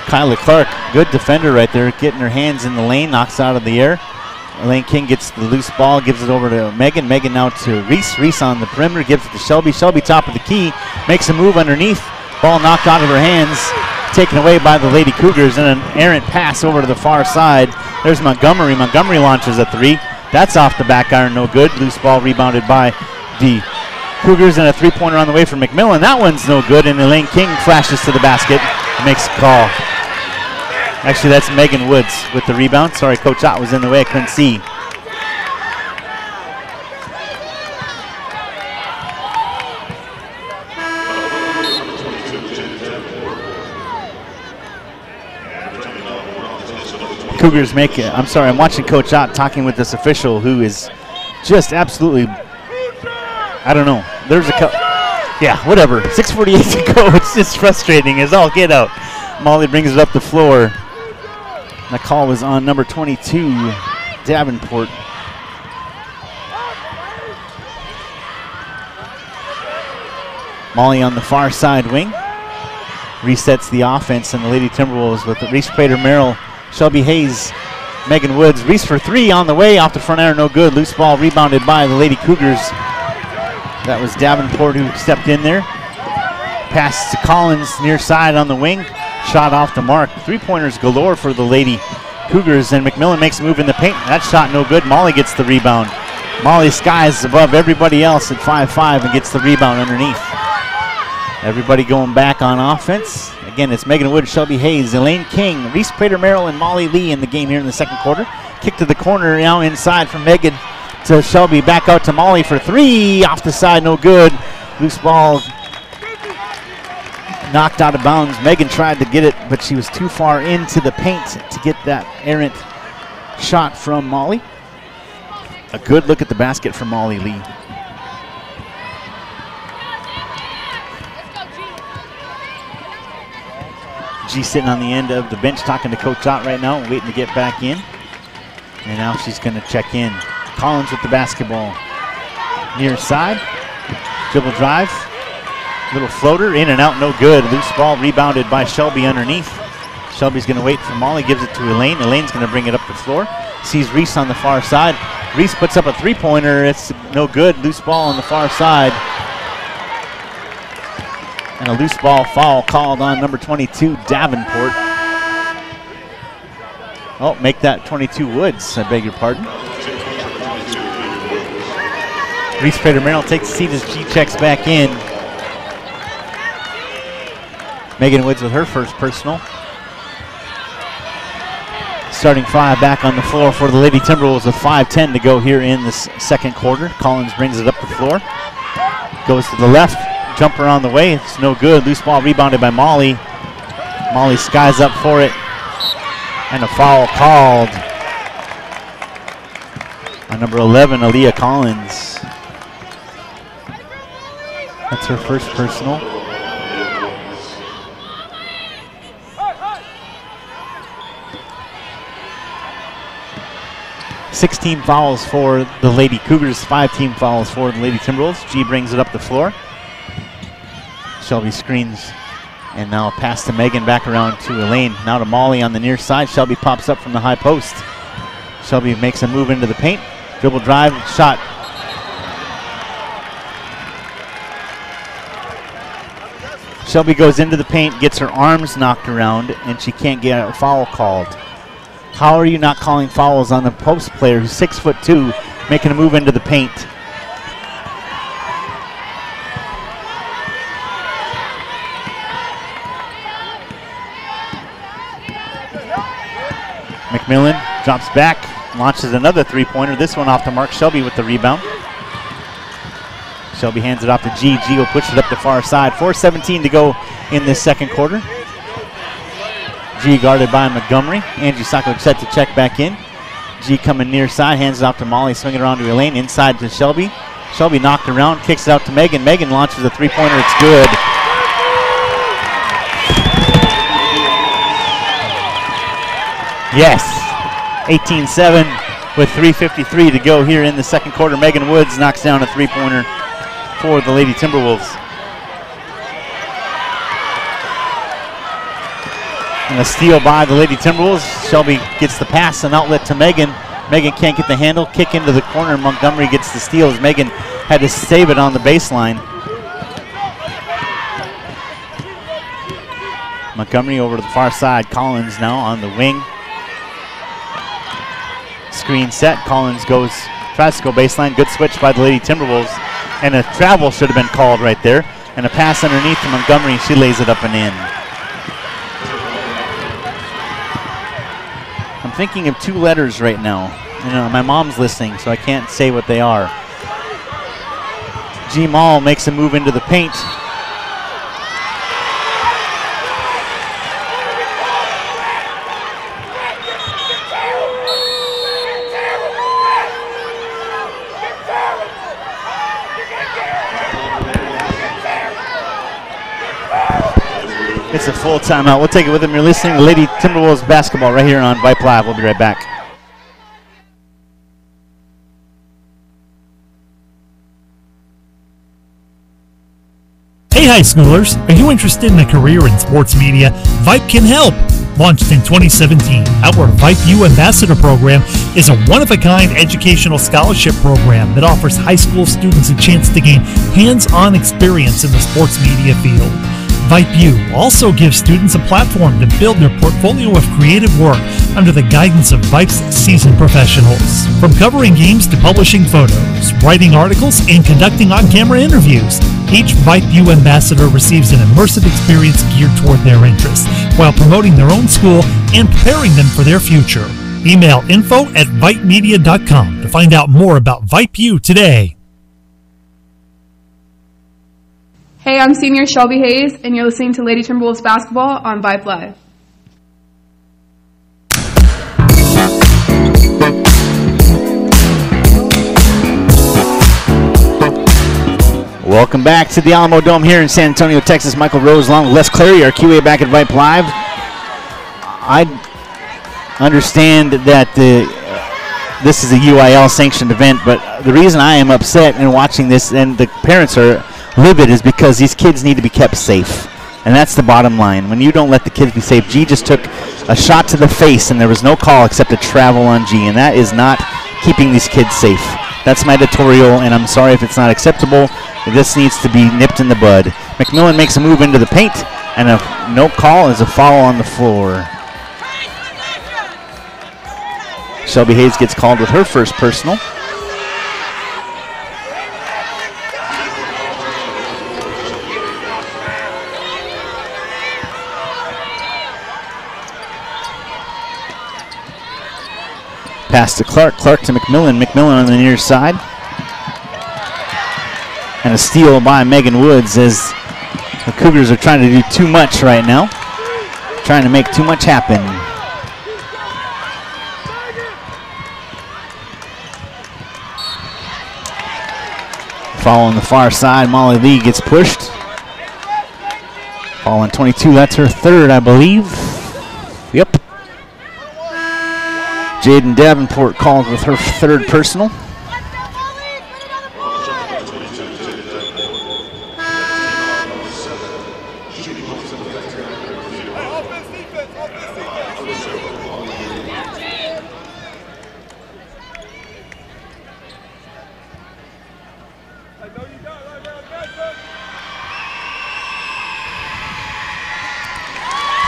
Kyla Clark, good defender right there, getting her hands in the lane, knocks out of the air. Elaine King gets the loose ball, gives it over to Megan. Megan now to Reese. Reese on the perimeter, gives it to Shelby. Shelby top of the key, makes a move underneath. Ball knocked out of her hands, taken away by the Lady Cougars, and an errant pass over to the far side. There's Montgomery. Montgomery launches a 3. That's off the back iron, no good. Loose ball rebounded by the Cougars, and a 3-pointer on the way from McMillan. That one's no good, and Elaine King flashes to the basket, makes a call. Actually, that's Megan Woods with the rebound. Sorry, Coach Ott was in the way. I couldn't see. Cougars make it. I'm sorry, I'm watching Coach Ott talking with this official who is just absolutely, I don't know. There's a yeah, whatever. 6:48 to go. It's just frustrating as all get out. Molly brings it up the floor. The call was on number 22, Davenport. Molly on the far side wing. Resets the offense, and the Lady Timberwolves with Reese Prater-Merrill, Shelby Hayes, Megan Woods. Reese for 3 on the way, off the front iron, no good. Loose ball rebounded by the Lady Cougars. That was Davenport who stepped in there. Pass to Collins, near side on the wing. Shot off the mark. 3-pointers galore for the Lady Cougars, and McMillan makes a move in the paint. That shot no good. Molly gets the rebound. Molly skies above everybody else at 5'5" and gets the rebound underneath. Everybody going back on offense. Again, it's Megan Wood, Shelby Hayes, Elaine King, Reese Prater-Merrill, and Molly Lee in the game here in the second quarter. Kick to the corner now inside from Megan to Shelby. Back out to Molly for 3. Off the side, no good. Loose ball knocked out of bounds. Megan tried to get it, but she was too far into the paint to get that errant shot from Molly. A good look at the basket from Molly Lee. G sitting on the end of the bench talking to Coach Ott right now, waiting to get back in. And now she's going to check in. Collins with the basketball. Near side. Dribble drive. Little floater, in and out, no good. Loose ball rebounded by Shelby underneath. Shelby's going to wait for Molly, gives it to Elaine. Elaine's going to bring it up the floor. Sees Reese on the far side. Reese puts up a 3-pointer. It's no good. Loose ball on the far side. And a loose ball foul called on number 22, Davenport. Oh, make that 22 Woods, I beg your pardon. Reese Prater-Merrill takes a seat as G checks back in. Megan Woods with her first personal. Starting 5 back on the floor for the Lady Timberwolves with 5:10 to go here in the second quarter. Collins brings it up the floor. Goes to the left. Jumper on the way. It's no good. Loose ball rebounded by Molly. Molly skies up for it. And a foul called on number 11, Aaliyah Collins. That's her first personal. Six-team fouls for the Lady Cougars, 5-team fouls for the Lady Timberwolves. G brings it up the floor. Shelby screens, and now a pass to Megan, back around to Elaine. Now to Molly on the near side. Shelby pops up from the high post. Shelby makes a move into the paint. Dribble drive, shot. Shelby goes into the paint, gets her arms knocked around, and she can't get a foul called. How are you not calling fouls on the post player who's 6'2", making a move into the paint? McMillan drops back, launches another 3-pointer. This one off the mark. Shelby with the rebound. Shelby hands it off to G. G will push it up the far side. 4:17 to go in this second quarter. G guarded by Montgomery. Angie Sacco set to check back in. G coming near side, hands it off to Molly, swing it around to Elaine. Inside to Shelby. Shelby knocked around, kicks it out to Megan. Megan launches a three-pointer. It's good. Yes. 18-7 with 3:53 to go here in the second quarter. Megan Woods knocks down a three-pointer for the Lady Timberwolves. And a steal by the Lady Timberwolves. Shelby gets the pass and outlet to Megan. Megan can't get the handle. Kick into the corner. Montgomery gets the steal as Megan had to save it on the baseline. Montgomery over to the far side. Collins now on the wing. Screen set. Collins tries to go baseline. Good switch by the Lady Timberwolves. And a travel should have been called right there. And a pass underneath to Montgomery. She lays it up and in. I'm thinking of two letters right now. My mom's listening, so I can't say what they are. G. Mall makes a move into the paint. It's a full timeout. We'll take it with them. You're listening to Lady Timberwolves basketball right here on Vype Live. We'll be right back. Hey high schoolers, are you interested in a career in sports media? Vype can help. Launched in 2017, our Vype U Ambassador Program is a one-of-a-kind educational scholarship program that offers high school students a chance to gain hands-on experience in the sports media field. Vype U also gives students a platform to build their portfolio of creative work under the guidance of Vype's seasoned professionals. From covering games to publishing photos, writing articles, and conducting on-camera interviews, each Vype U ambassador receives an immersive experience geared toward their interests while promoting their own school and preparing them for their future. Email info@vypemedia.com to find out more about Vype U today. Hey, I'm senior Shelby Hayes, and you're listening to Lady Timberwolves basketball on Vype Live. Welcome back to the Alamo Dome here in San Antonio, Texas. Michael Rose along with Les Clary, our QA back at Vype Live. I understand that this is a UIL sanctioned event, but the reason I am upset in watching this and the parents are livid is because these kids need to be kept safe. And that's the bottom line. When you don't let the kids be safe, G just took a shot to the face and there was no call except a travel on G, and that is not keeping these kids safe. That's my editorial, and I'm sorry if it's not acceptable. This needs to be nipped in the bud. McMillan makes a move into the paint, and a no call is a foul on the floor. Shelby Hayes gets called with her first personal. Pass to Clark, Clark to McMillan, McMillan on the near side. And a steal by Megan Woods as the Cougars are trying to do too much right now. Trying to make too much happen. Foul on the far side, Molly Lee gets pushed. Foul on 22, that's her third, I believe. Yep. Jaden Davenport called with her third personal.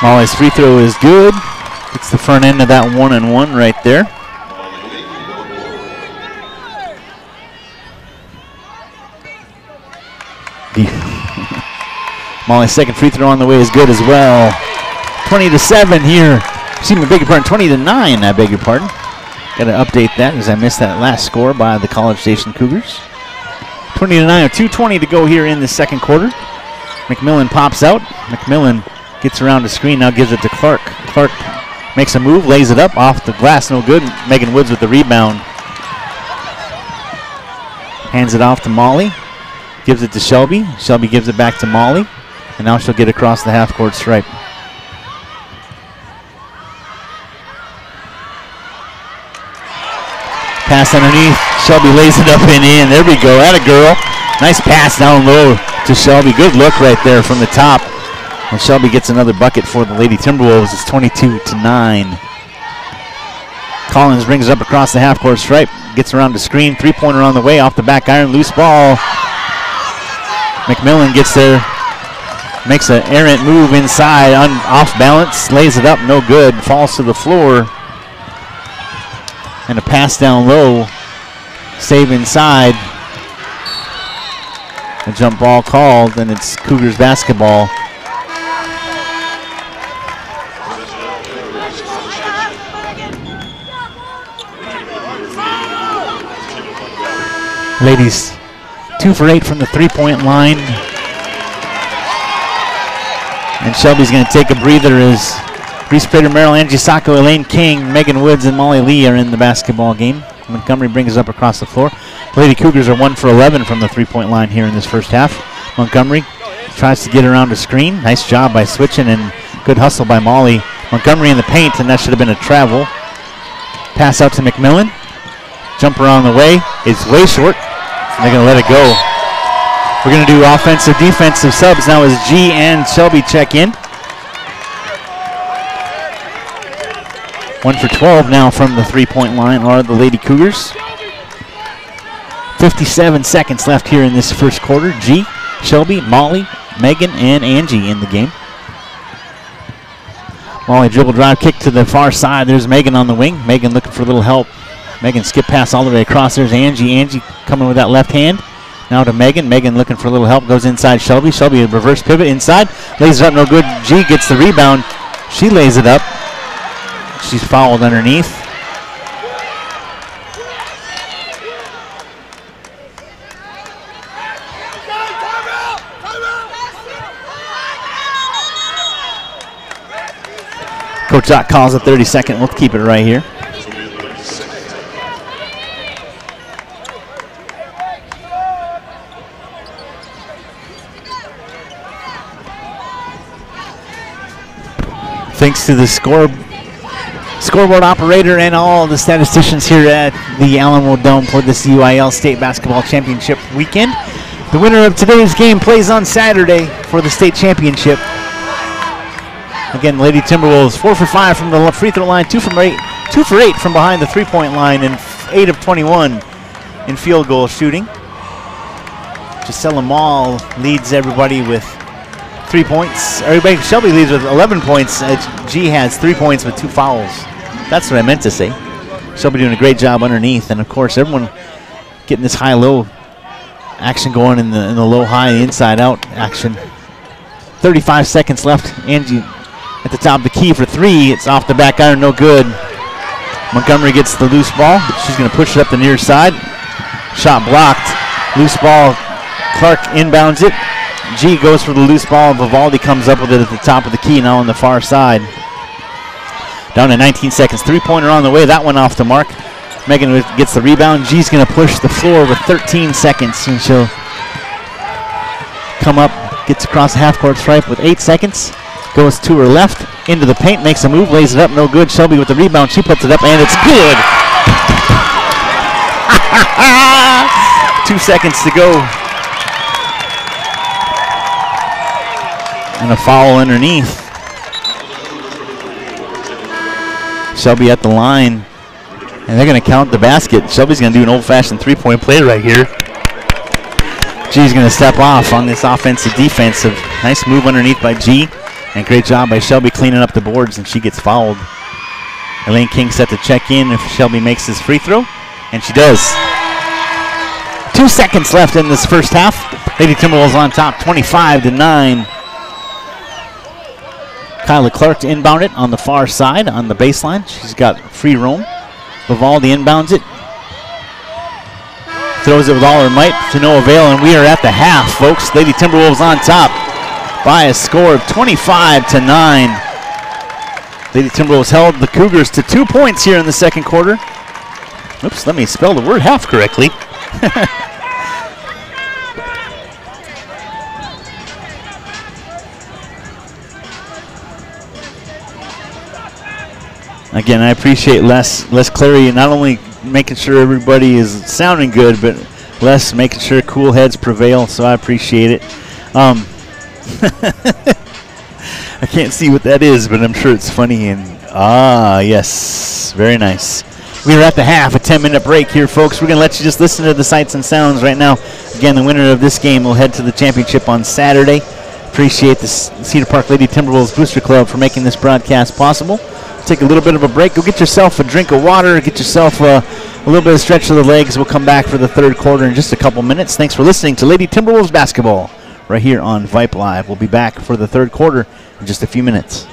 Molly's free throw is good. It's the front end of that 1-and-1 right there. Molly's second free throw on the way is good as well. 20-7 here. Excuse me, beg your pardon. 20-9, I beg your pardon. Got to update that as I missed that last score by the College Station Cougars. 20-9, 2:20 to go here in the second quarter. McMillan pops out. McMillan gets around the screen, now gives it to Clark. Clark makes a move, lays it up off the glass, no good. Megan Woods with the rebound. Hands it off to Molly. Gives it to Shelby. Shelby gives it back to Molly. And now she'll get across the half-court stripe. Pass underneath. Shelby lays it up and in. There we go. Atta girl. Nice pass down low to Shelby. Good look right there from the top. And Shelby gets another bucket for the Lady Timberwolves. It's 22-9. Collins brings it up across the half-court stripe. Gets around the screen. Three-pointer on the way. Off the back iron. Loose ball. McMillan gets there. Makes an errant move inside. Off balance. Lays it up. No good. Falls to the floor. And a pass down low. Save inside. A jump ball called, and it's Cougars basketball. Ladies, 2 for 8 from the three-point line. And Shelby's going to take a breather as Reese Prater, Merrill, Angie Sacco, Elaine King, Megan Woods, and Molly Lee are in the basketball game. Montgomery brings it up across the floor. Lady Cougars are 1 for 11 from the three-point line here in this first half. Montgomery tries to get around a screen. Nice job by switching and good hustle by Molly. Montgomery in the paint, and that should have been a travel. Pass out to McMillan. Jumper on the way. It's way short. And they're going to let it go. We're going to do offensive, defensive subs now as G and Shelby check in. 1 for 12 now from the three-point line are the Lady Cougars. 57 seconds left here in this first quarter. G, Shelby, Molly, Megan, and Angie in the game. Molly dribble drive kick to the far side. There's Megan on the wing. Megan looking for a little help. Megan skip pass all the way across. There's Angie. Angie coming with that left hand. Now to Megan. Megan looking for a little help. Goes inside Shelby. Shelby a reverse pivot inside. Lays it up, no good. G gets the rebound. She lays it up. She's fouled underneath. Coach Doc calls a 30-second. We'll keep it right here. Thanks to the scoreboard operator and all the statisticians here at the Alamo Dome for this UIL State Basketball Championship weekend. The winner of today's game plays on Saturday for the state championship. Again, Lady Timberwolves 4 for 5 from the free throw line, 2 for 8 from behind the three-point line, and 8 of 21 in field goal shooting. Gisela Mall leads everybody with 3 points. Shelby leads with 11 points. G has 3 points with 2 fouls. That's what I meant to say. Shelby doing a great job underneath, and of course everyone getting this high-low action going in the low-high, inside-out action. 35 seconds left. Angie at the top of the key for 3. It's off the back iron, no good. Montgomery gets the loose ball. She's going to push it up the near side. Shot blocked. Loose ball. Clark inbounds it. G goes for the loose ball. Vivaldi comes up with it at the top of the key, now on the far side. Down to 19 seconds. Three-pointer on the way. That one off the mark. Megan gets the rebound. G's going to push the floor with 13 seconds, and she'll come up, gets across the half-court stripe with 8 seconds. Goes to her left, into the paint, makes a move, lays it up, no good. Shelby with the rebound. She puts it up, and it's good. 2 seconds to go. And a foul underneath. Shelby at the line. And they're going to count the basket. Shelby's going to do an old-fashioned three-point play right here. G's going to step off on this offensive defensive. Nice move underneath by G. And great job by Shelby cleaning up the boards, and she gets fouled. Elaine King set to check in if Shelby makes his free throw. And she does. 2 seconds left in this first half. Lady Timberwolves on top, 25-9. Kyla Clark to inbound it on the far side on the baseline. She's got free roam. Vivaldi inbounds it. Throws it with all her might to no avail, and we are at the half, folks. Lady Timberwolves on top by a score of 25-9. Lady Timberwolves held the Cougars to 2 points here in the second quarter. Oops, let me spell the word half correctly. Again, I appreciate Les Clary not only making sure everybody is sounding good, but Les making sure cool heads prevail, so I appreciate it. I can't see what that is, but I'm sure it's funny. And yes, very nice. We are at the half, a 10-minute break here, folks. We're going to let you just listen to the sights and sounds right now. Again, the winner of this game will head to the championship on Saturday. Appreciate the Cedar Park Lady Timberwolves Booster Club for making this broadcast possible. Take a little bit of a break. Go get yourself a drink of water. Get yourself a little bit of stretch of the legs. We'll come back for the third quarter in just a couple minutes. Thanks for listening to Lady Timberwolves basketball right here on Vype Live. We'll be back for the third quarter in just a few minutes.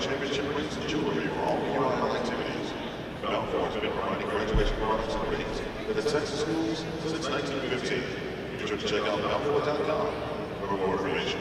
Championship rings and jewelry for all UIL activities. Balfour's been providing graduation products and rings in the Texas schools since 1915. Be sure to check out Balfour.com for more information.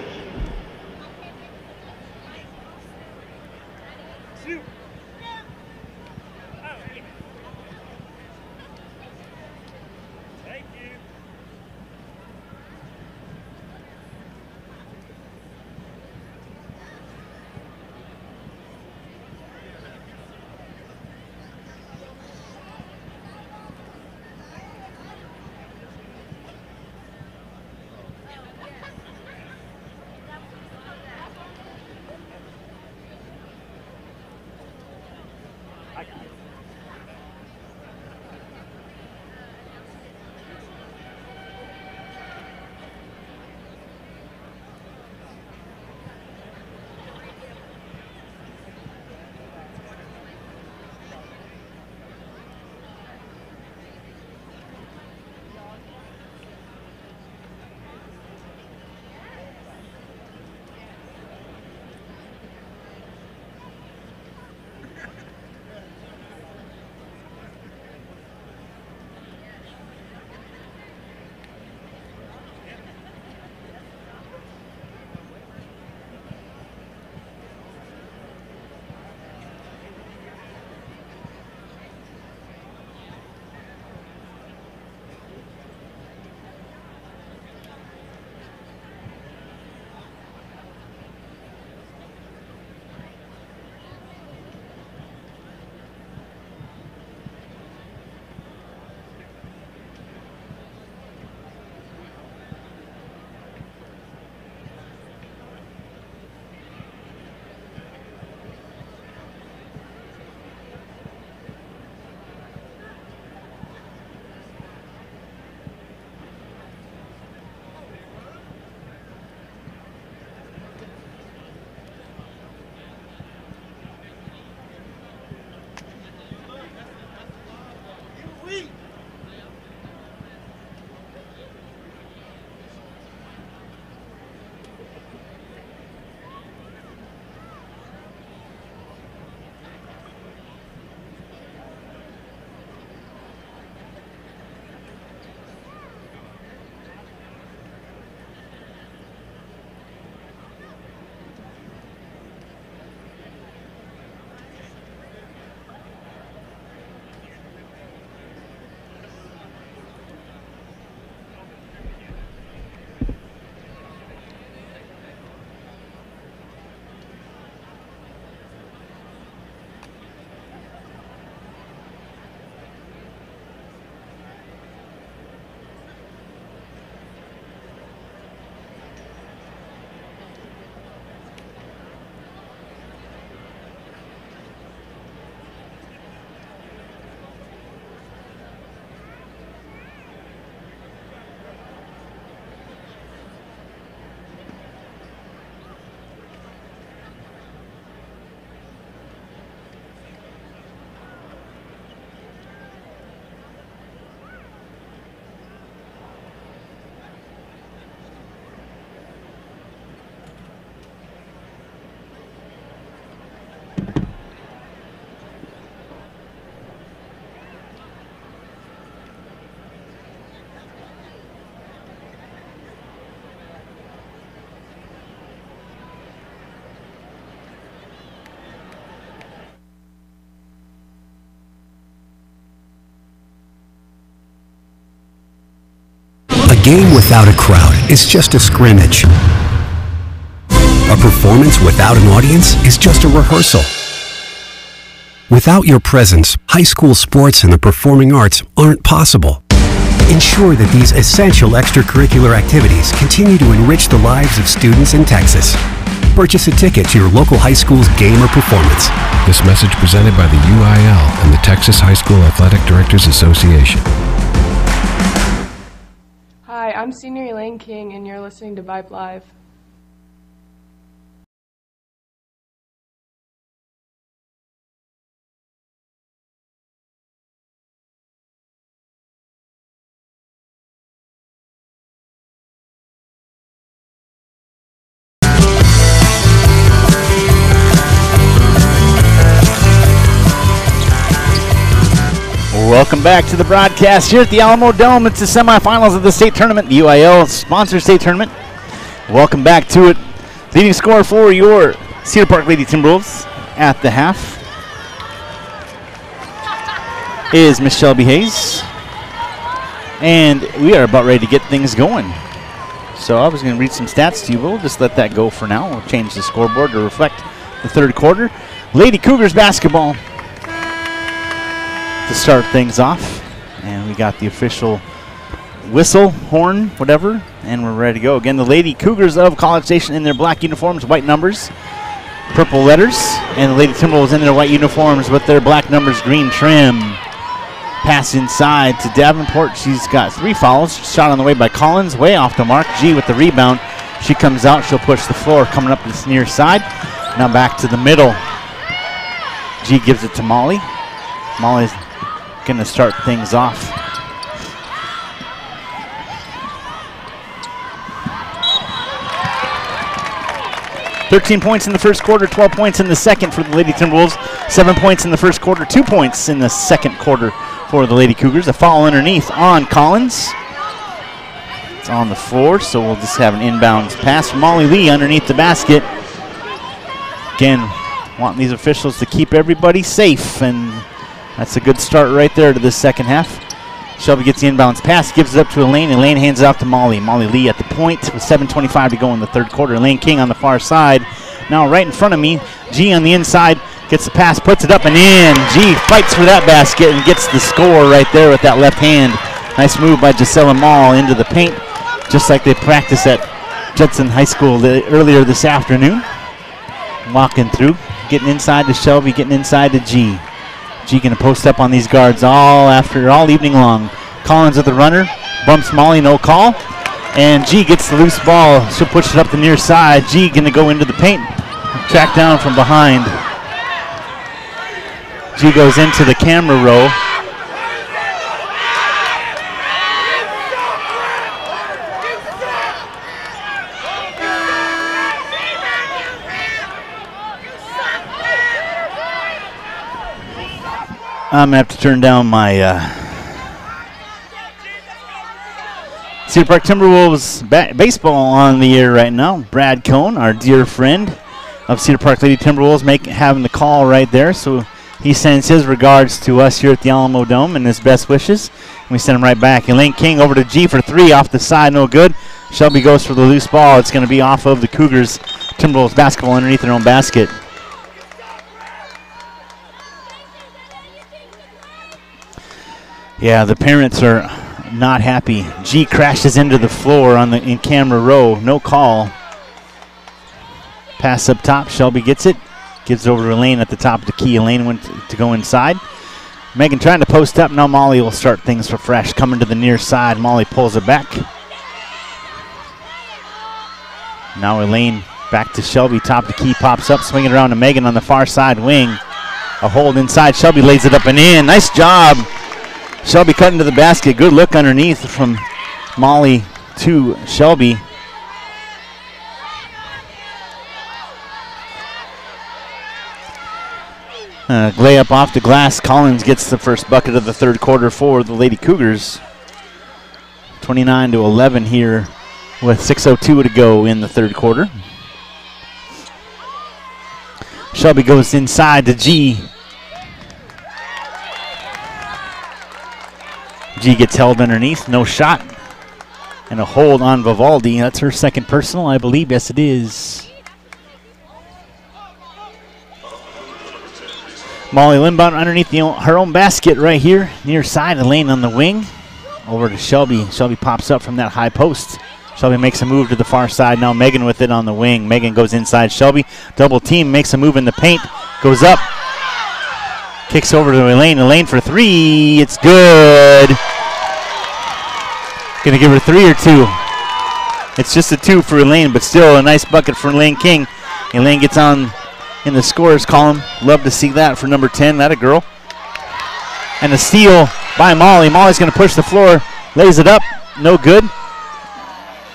A game without a crowd is just a scrimmage. A performance without an audience is just a rehearsal. Without your presence, high school sports and the performing arts aren't possible. Ensure that these essential extracurricular activities continue to enrich the lives of students in Texas. Purchase a ticket to your local high school's game or performance. This message presented by the UIL and the Texas High School Athletic Directors Association. Hi, I'm Senior Elaine King, and you're listening to Vype Live. Welcome back to the broadcast here at the Alamo Dome. It's the semifinals of the state tournament, the UIL sponsored state tournament. Welcome back to it. Leading scorer for your Cedar Park Lady Timberwolves at the half is Miss Shelby Hayes. And we are about ready to get things going. So I was going to read some stats to you, but we'll just let that go for now. We'll change the scoreboard to reflect the third quarter. Lady Cougars basketball to start things off. And we got the official whistle, horn, whatever, and we're ready to go. Again, the Lady Cougars of College Station in their black uniforms, white numbers, purple letters, and the Lady Timberwolves in their white uniforms with their black numbers, green trim. Pass inside to Davenport. She's got 3 fouls. Shot on the way by Collins, way off the mark. G with the rebound. She comes out. She'll push the floor, coming up this near side. Now back to the middle. G gives it to Molly. Molly's going to start things off. "13 points in the first quarter, 12 points in the second for the Lady Timberwolves. 7 points in the first quarter, 2 points in the second quarter for the Lady Cougars. A foul underneath on Collins. It's on the floor, so we'll just have an inbounds pass from Molly Lee underneath the basket. Again, wanting these officials to keep everybody safe, and that's a good start right there to the second half. Shelby gets the inbounds pass, gives it up to Elaine. Elaine hands it off to Molly. Molly Lee at the point with 7:25 to go in the third quarter. Elaine King on the far side. Now right in front of me, G on the inside, gets the pass, puts it up and in. G fights for that basket and gets the score right there with that left hand. Nice move by Gisela Mall into the paint, just like they practiced at Judson High School earlier this afternoon. Walking through, getting inside to Shelby, getting inside to G. G going to post up on these guards all evening long. Collins with the runner, bumps Molly, no call. And G gets the loose ball. She'll push it up the near side. G going to go into the paint, track down from behind. G goes into the camera row. I'm going to have to turn down my Cedar Park Timberwolves baseball on the air right now. Brad Cohn, our dear friend of Cedar Park Lady Timberwolves, having the call right there. So he sends his regards to us here at the Alamo Dome and his best wishes. And we send him right back. Elaine King over to G for 3 off the side, no good. Shelby goes for the loose ball. It's going to be off of the Cougars. Timberwolves basketball underneath their own basket. Yeah, the parents are not happy. G crashes into the floor in camera row. No call. Pass up top. Shelby gets it. Gives it over to Elaine at the top of the key. Elaine went to go inside. Megan trying to post up. Now Molly will start things for fresh. Coming to the near side. Molly pulls it back. Now Elaine back to Shelby. Top of the key. Pops up. Swinging around to Megan on the far side wing. A hold inside. Shelby lays it up and in. Nice job. Shelby cutting to the basket. Good look underneath from Molly to Shelby. Layup off the glass. Collins gets the first bucket of the third quarter for the Lady Cougars. 29-11 here with 6:02 to go in the third quarter. Shelby goes inside to G. G gets held underneath, no shot. And a hold on Vivaldi. That's her second personal, I believe. Yes, it is. Molly Limbaugh underneath her own basket right here. Near side, Elaine on the wing. Over to Shelby. Shelby pops up from that high post. Shelby makes a move to the far side. Now Megan with it on the wing. Megan goes inside Shelby. Double team, makes a move in the paint. Goes up. Kicks over to Elaine. Elaine for 3. It's good. Going to give her 3 or 2. It's just a 2 for Elaine, but still a nice bucket for Elaine King. Elaine gets on in the scorers column. Love to see that for number 10. That a girl. And a steal by Molly. Molly's going to push the floor. Lays it up. No good.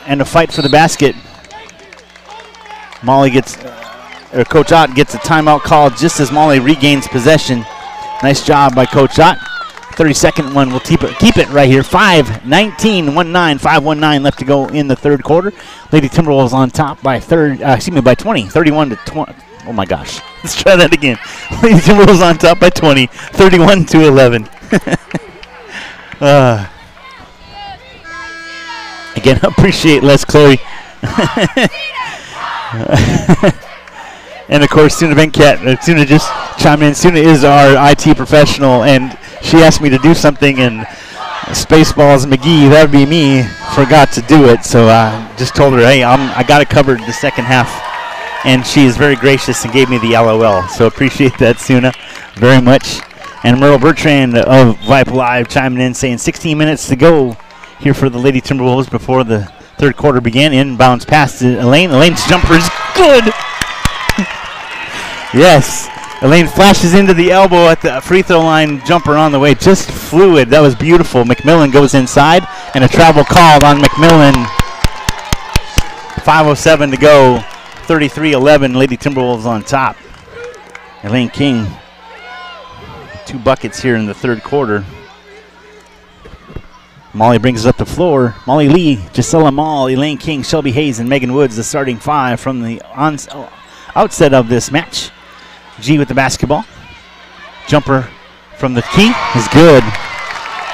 And a fight for the basket. Molly gets, Coach Ott gets a timeout call just as Molly regains possession. Nice job by Coach Ott. 32nd one will keep it right here. 5:19, 5:19 left to go in the third quarter. Lady Timberwolves on top by 20, 31 to 20. Oh my gosh. Let's try that again. Lady Timberwolves on top by 20, 31 to 11. Again, appreciate Les Chloe. And of course, Suna Benkat. Suna just chimed in. Suna is our IT professional, and she asked me to do something, and Spaceballs McGee, that would be me, forgot to do it. So I just told her, hey, I got it covered the second half. And she is very gracious and gave me the LOL. So appreciate that, Suna, very much. And Merle Bertrand of Vype Live chiming in, saying 16 minutes to go here for the Lady Timberwolves before the third quarter began. Inbounds pass to Elaine. Elaine's jumper is good. Yes. Elaine flashes into the elbow at the free throw line. Jumper on the way. Just fluid. That was beautiful. McMillan goes inside, and a travel called on McMillan. 5:07 to go. 33-11. Lady Timberwolves on top. Elaine King. 2 buckets here in the third quarter. Molly brings us up the floor. Molly Lee, Gisela Mall, Elaine King, Shelby Hayes, and Megan Woods, the starting 5 from the outset of this match. G with the basketball. Jumper from the key is good.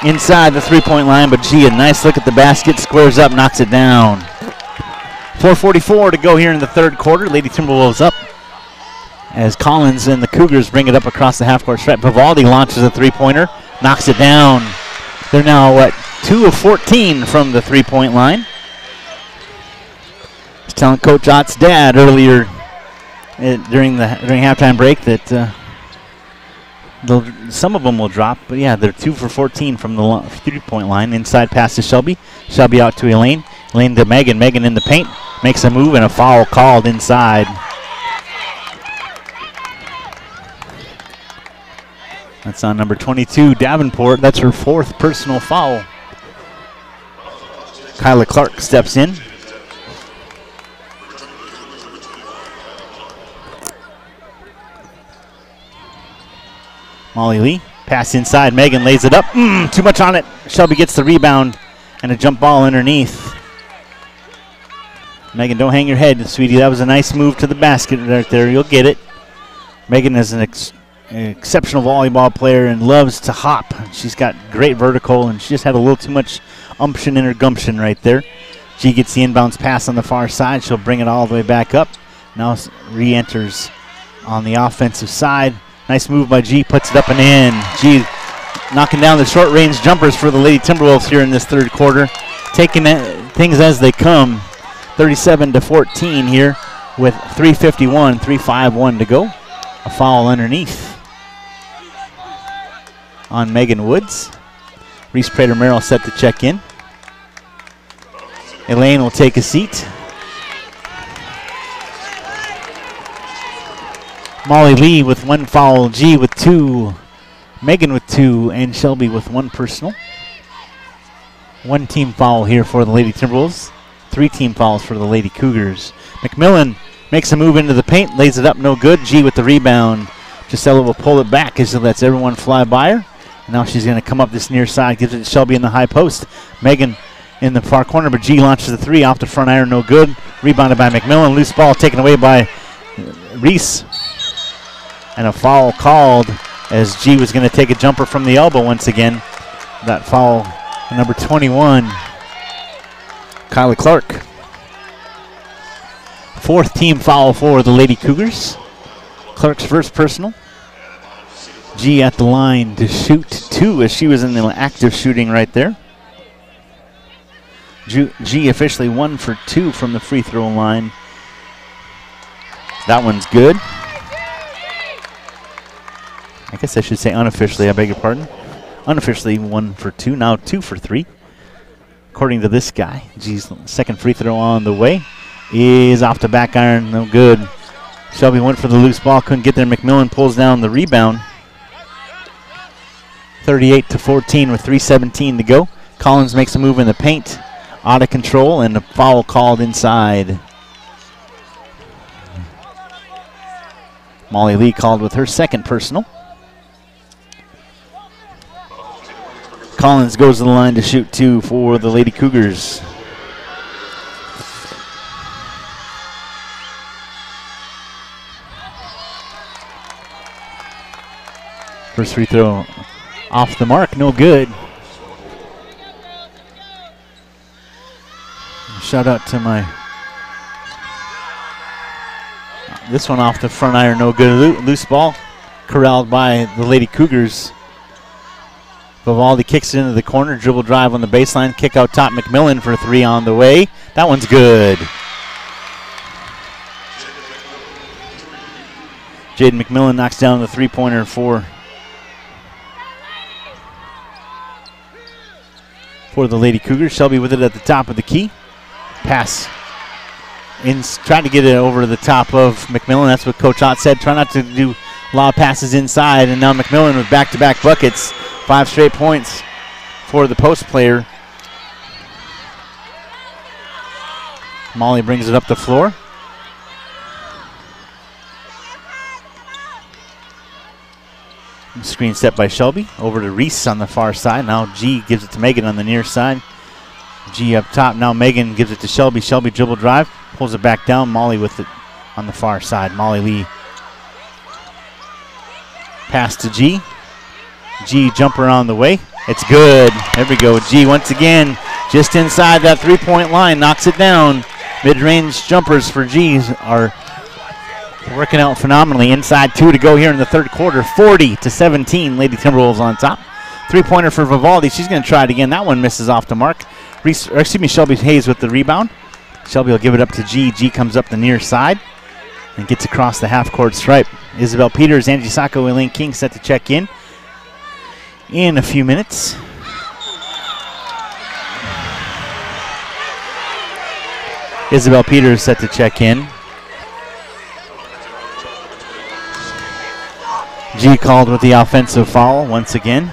Inside the three-point line, but G, a nice look at the basket, squares up, knocks it down. 4:44 to go here in the third quarter. Lady Timberwolves up as Collins and the Cougars bring it up across the half-court stripe. Vivaldi launches a three-pointer, knocks it down. They're now, 2 of 14 from the three-point line. I was telling Coach Ott's dad earlier during halftime break that some of them will drop, but yeah, they're 2 for 14 from the three-point line. Inside pass to Shelby. Shelby out to Elaine. Elaine to Megan. Megan in the paint. Makes a move and a foul called inside. That's on number 22, Davenport. That's her 4th personal foul. Kyla Clark steps in. Molly Lee, pass inside. Megan lays it up. Too much on it. Shelby gets the rebound and a jump ball underneath. Megan, don't hang your head, sweetie. That was a nice move to the basket right there. You'll get it. Megan is an exceptional volleyball player and loves to hop. She's got great vertical, and she just had a little too much umption in her gumption right there. G gets the inbounds pass on the far side. She'll bring it all the way back up. Now re-enters on the offensive side. Nice move by G, puts it up and in. G knocking down the short-range jumpers for the Lady Timberwolves here in this third quarter. Taking things as they come. 37-14 here with 3:51 to go. A foul underneath on Megan Woods. Reese Prater-Merrill set to check in. Elaine will take a seat. Molly Lee with 1 foul, G with 2, Megan with 2, and Shelby with 1 personal. 1 team foul here for the Lady Timberwolves. 3 team fouls for the Lady Cougars. McMillan makes a move into the paint, lays it up, no good. G with the rebound. Gisela will pull it back as she lets everyone fly by her. And now she's going to come up this near side, gives it to Shelby in the high post. Megan in the far corner, but G launches the 3 off the front iron, no good. Rebounded by McMillan. Loose ball taken away by Reese. And a foul called as G was going to take a jumper from the elbow once again. That foul, number 21, Kyla Clark. 4th team foul for the Lady Cougars. Clark's 1st personal. G at the line to shoot 2 as she was in the active shooting right there. G officially 1 for 2 from the free throw line. That one's good. I guess I should say unofficially, I beg your pardon. Unofficially 1 for 2, now 2 for 3. According to this guy, G's 2nd free throw on the way is off the back iron, no good. Shelby went for the loose ball, couldn't get there. McMillan pulls down the rebound. 38-14 with 3:17 to go. Collins makes a move in the paint, out of control, and a foul called inside. Molly Lee called with her 2nd personal. Collins goes to the line to shoot 2 for the Lady Cougars. First free throw off the mark, no good. Shout out to this one off the front iron, no good. Loose ball corralled by the Lady Cougars. Vivaldi kicks it into the corner, dribble drive on the baseline, kick out top. McMillan for 3 on the way. That one's good. Jaden McMillan knocks down the 3-pointer for the Lady Cougars. Shelby with it at the top of the key. Pass. Trying to get it over the top of McMillan. That's what Coach Ott said. Try not to do a lot of passes inside. And now McMillan with back-to-back buckets. 5 straight points for the post player. Molly brings it up the floor. Screen set by Shelby. Over to Reese on the far side. Now G gives it to Megan on the near side. G up top. Now Megan gives it to Shelby. Shelby dribble drive. Pulls it back down. Molly with it on the far side. Molly Lee. Pass to G. G jumper on the way. It's good. There we go. G once again just inside that 3-point line. Knocks it down. Mid-range jumpers for G are working out phenomenally. Inside 2 to go here in the third quarter. 40-17. Lady Timberwolves on top. 3-pointer for Vivaldi. She's going to try it again. That one misses off the mark. Shelby Hayes with the rebound. Shelby will give it up to G. G comes up the near side and gets across the half-court stripe. Isabel Peters, Angie Sacco, Elaine King set to check in a few minutes. Isabel Peters set to check in. G called with the offensive foul once again.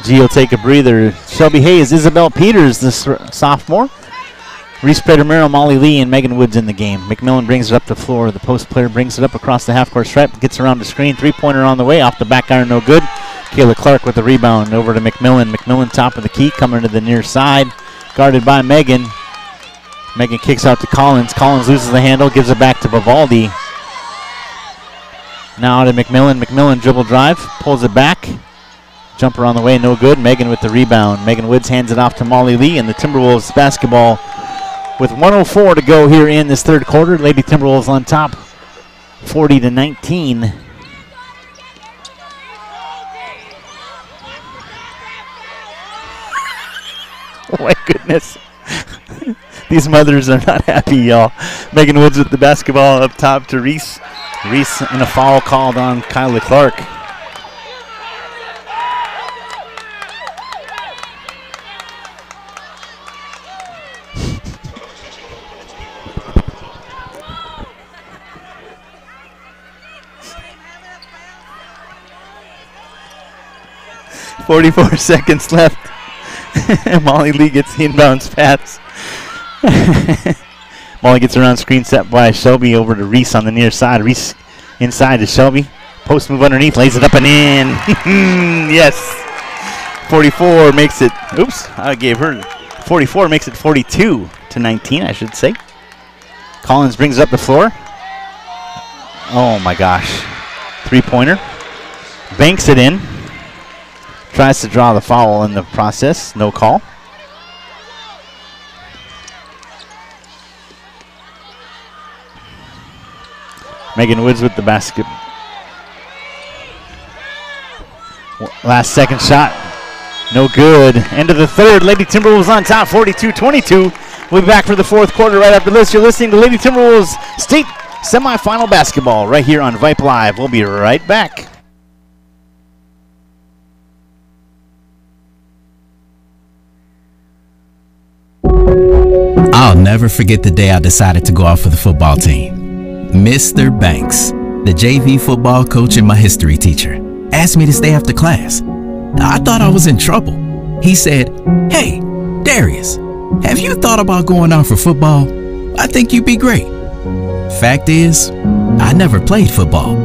G will take a breather. Shelby Hayes, Isabel Peters, the sophomore. Reese Pedramero, Molly Lee, and Megan Woods in the game. McMillan brings it up the floor. The post player brings it up across the half-court stripe. Gets around the screen. 3-pointer on the way. Off the back iron, no good. Kayla Clark with the rebound. Over to McMillan. McMillan top of the key. Coming to the near side. Guarded by Megan. Megan kicks out to Collins. Collins loses the handle. Gives it back to Vivaldi. Now to McMillan. McMillan dribble drive. Pulls it back. Jumper on the way, no good. Megan with the rebound. Megan Woods hands it off to Molly Lee, and the Timberwolves basketball with 1:04 to go here in this third quarter. Lady Timberwolves on top, 40-19. Oh my goodness. These mothers are not happy, y'all. Megan Woods with the basketball up top to Reese. Reese and a foul called on Kyla Clark. .44 seconds left. Molly Lee gets the inbounds pass. Molly gets around, screen set by Shelby over to Reese on the near side. Reese inside to Shelby. Post move underneath, lays it up and in. Yes. 44 makes it, oops, I gave her. 44 makes it 42-19, I should say. Collins brings it up the floor. Oh my gosh. 3-pointer. Banks it in. Tries to draw the foul in the process. No call. Megan Woods with the basket. Last second shot. No good. End of the third. Lady Timberwolves on top, 42-22. We'll be back for the fourth quarter right after this. You're listening to Lady Timberwolves State Semifinal Basketball right here on Vype Live. We'll be right back. I'll never forget the day I decided to go out for the football team. Mr. Banks, the JV football coach and my history teacher, asked me to stay after class. I thought I was in trouble. He said, "Hey, Darius, have you thought about going out for football? I think you'd be great. Fact is, I never played football.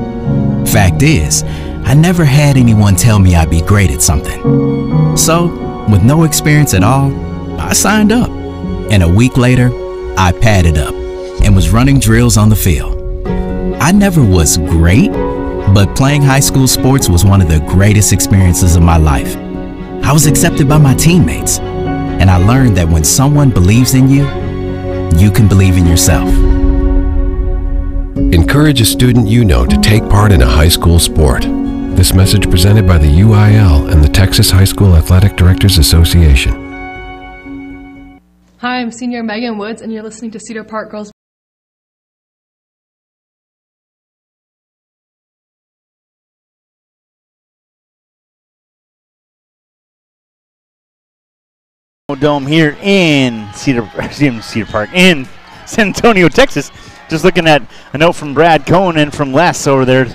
Fact is, I never had anyone tell me I'd be great at something. So, with no experience at all, I signed up. And a week later, I padded up and was running drills on the field. I never was great, but playing high school sports was one of the greatest experiences of my life. I was accepted by my teammates, and I learned that when someone believes in you, you can believe in yourself. Encourage a student you know to take part in a high school sport. This message presented by the UIL and the Texas High School Athletic Directors Association. Hi, I'm senior Megan Woods, and you're listening to Cedar Park Girls. Dome here in Cedar Park in San Antonio, Texas. Just looking at a note from Brad Cohn and from Les over there.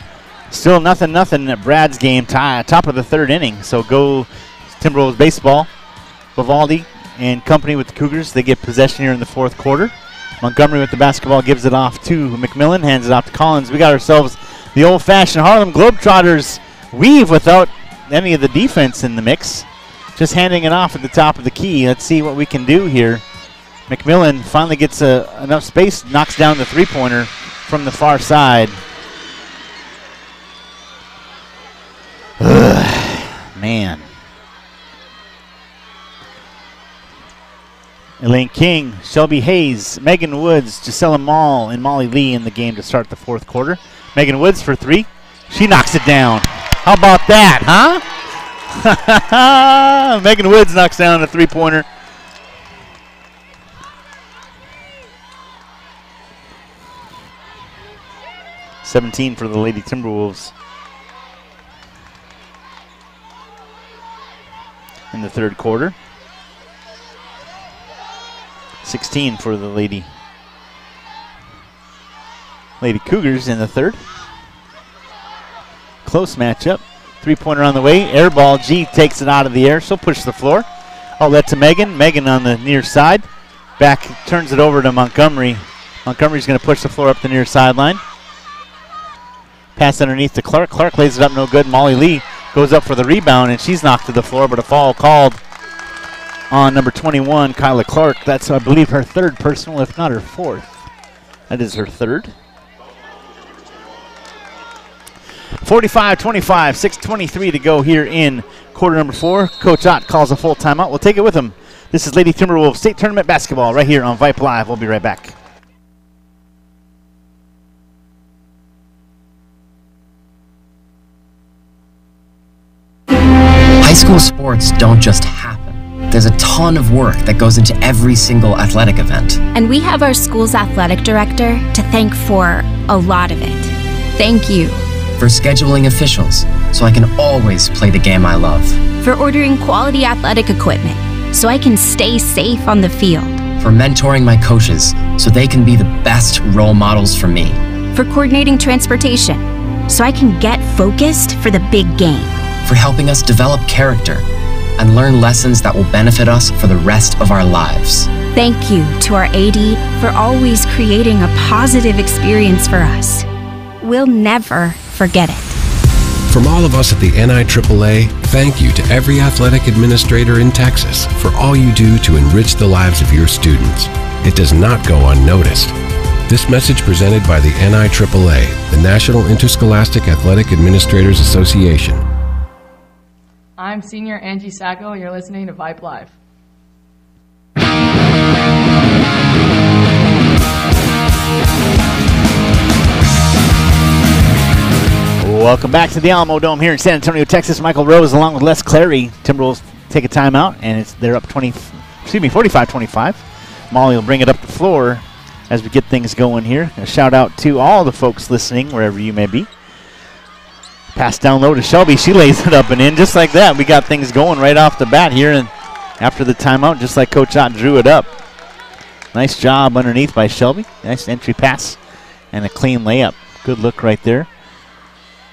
Still nothing at Brad's game, top of the third inning. So go Timberwolves baseball. Vivaldi and company with the Cougars. They get possession here in the fourth quarter. Montgomery with the basketball gives it off to McMillan, hands it off to Collins. We got ourselves the old-fashioned Harlem Globetrotters weave without any of the defense in the mix. Just handing it off at the top of the key. Let's see what we can do here. McMillan finally gets enough space, knocks down the three-pointer from the far side. Man. Elaine King, Shelby Hayes, Megan Woods, Gisela Mall, and Molly Lee in the game to start the fourth quarter. Megan Woods for three. She knocks it down. How about that, huh? Megan Woods knocks down a three-pointer. (17) for the Lady Timberwolves in the third quarter. 16 for the Lady Cougars in the third. Close matchup. Three-pointer on the way. Air ball. G takes it out of the air. She'll push the floor. Outlet to Megan. Megan on the near side. Back turns it over to Montgomery. Montgomery's going to push the floor up the near sideline. Pass underneath to Clark. Clark lays it up, no good. Molly Lee goes up for the rebound, and she's knocked to the floor, but a foul called on number 21, Kyla Clark. That's, I believe, her third personal, if not her fourth. That is her third. 45-25, 6:23 to go here in quarter number 4. Coach Ott calls a full timeout. We'll take it with him. This is Lady Timberwolves State Tournament Basketball right here on Vype Live. We'll be right back. High school sports don't just happen. There's a ton of work that goes into every single athletic event. And we have our school's athletic director to thank for a lot of it. Thank you. For scheduling officials, so I can always play the game I love. For ordering quality athletic equipment, so I can stay safe on the field. For mentoring my coaches, so they can be the best role models for me. For coordinating transportation, so I can get focused for the big game. For helping us develop character and learn lessons that will benefit us for the rest of our lives. Thank you to our AD for always creating a positive experience for us. We'll never forget it. From all of us at the NIAAA, thank you to every athletic administrator in Texas for all you do to enrich the lives of your students. It does not go unnoticed. This message presented by the NIAAA, the National Interscholastic Athletic Administrators Association. I'm senior Angie Sacco, and you're listening to Vype Live. Welcome back to the Alamo Dome here in San Antonio, Texas. Michael Rose along with Les Clary. Timberwolves take a timeout, and they're up 45-25. Molly will bring it up the floor as we get things going here. A shout out to all the folks listening, wherever you may be. Pass down low to Shelby. She lays it up and in just like that. We got things going right off the bat here, and after the timeout, just like Coach Ott drew it up. Nice job underneath by Shelby. Nice entry pass and a clean layup. Good look right there.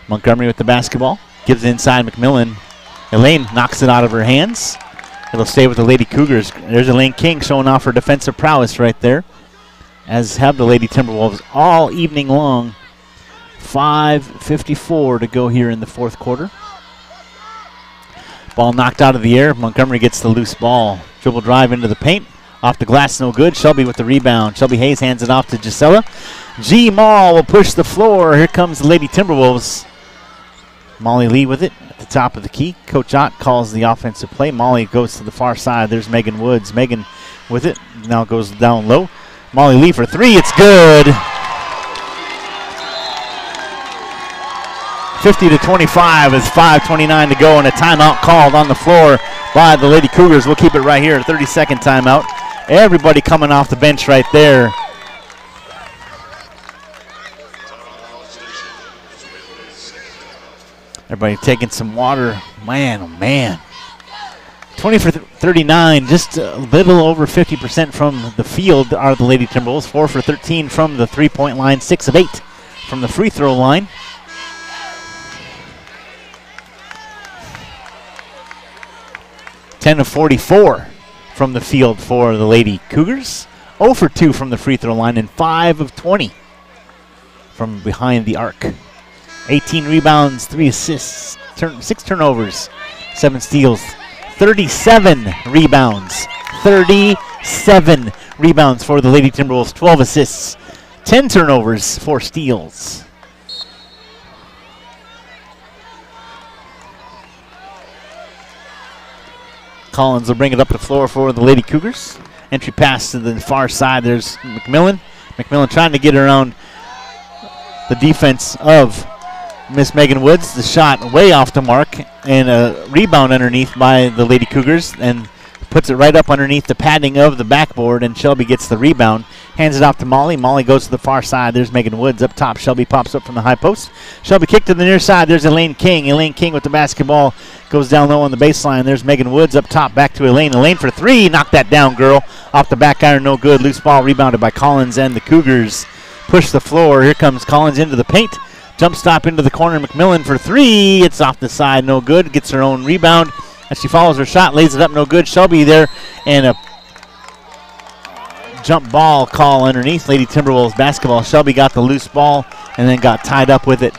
Montgomery with the basketball. Gives it inside McMillan. Elaine knocks it out of her hands. It'll stay with the Lady Cougars. There's Elaine King showing off her defensive prowess right there, as have the Lady Timberwolves all evening long. 5:54 to go here in the fourth quarter. Ball knocked out of the air. Montgomery gets the loose ball. Dribble drive into the paint. Off the glass, no good. Shelby with the rebound. Shelby Hayes hands it off to Gisela. G. Mall will push the floor. Here comes the Lady Timberwolves. Molly Lee with it at the top of the key. Coach Ott calls the offensive play. Molly goes to the far side. There's Megan Woods. Megan with it. Now goes down low. Molly Lee for three. It's good. 50-25 is 5:29 to go, and a timeout called on the floor by the Lady Cougars. We'll keep it right here, a 30-second timeout. Everybody coming off the bench right there. Everybody taking some water. Man, oh man. 20 for 39, just a little over 50% from the field are the Lady Timberwolves. 4 for 13 from the three-point line, 6 of 8 from the free throw line. Ten of 44 from the field for the Lady Cougars. 0 for 2 from the free throw line, and 5 of 20 from behind the arc. 18 rebounds, 3 assists, 6 turnovers, 7 steals. 37 rebounds. 37 rebounds for the Lady Timberwolves. 12 assists, 10 turnovers, 4 steals. Collins will bring it up the floor for the Lady Cougars. Entry pass to the far side. There's McMillan. McMillan trying to get around the defense of Miss Megan Woods. The shot way off the mark, and a rebound underneath by the Lady Cougars, and puts it right up underneath the padding of the backboard, and Shelby gets the rebound. Hands it off to Molly. Molly goes to the far side. There's Megan Woods up top. Shelby pops up from the high post. Shelby kicked to the near side. There's Elaine King. Elaine King with the basketball. Goes down low on the baseline. There's Megan Woods up top. Back to Elaine. Elaine for three. Knock that down, girl. Off the back iron. No good. Loose ball rebounded by Collins, and the Cougars push the floor. Here comes Collins into the paint. Jump stop into the corner. McMillan for three. It's off the side. No good. Gets her own rebound. As she follows her shot, lays it up, no good. Shelby there, and a jump ball call underneath Lady Timberwolves basketball. Shelby got the loose ball and then got tied up with it.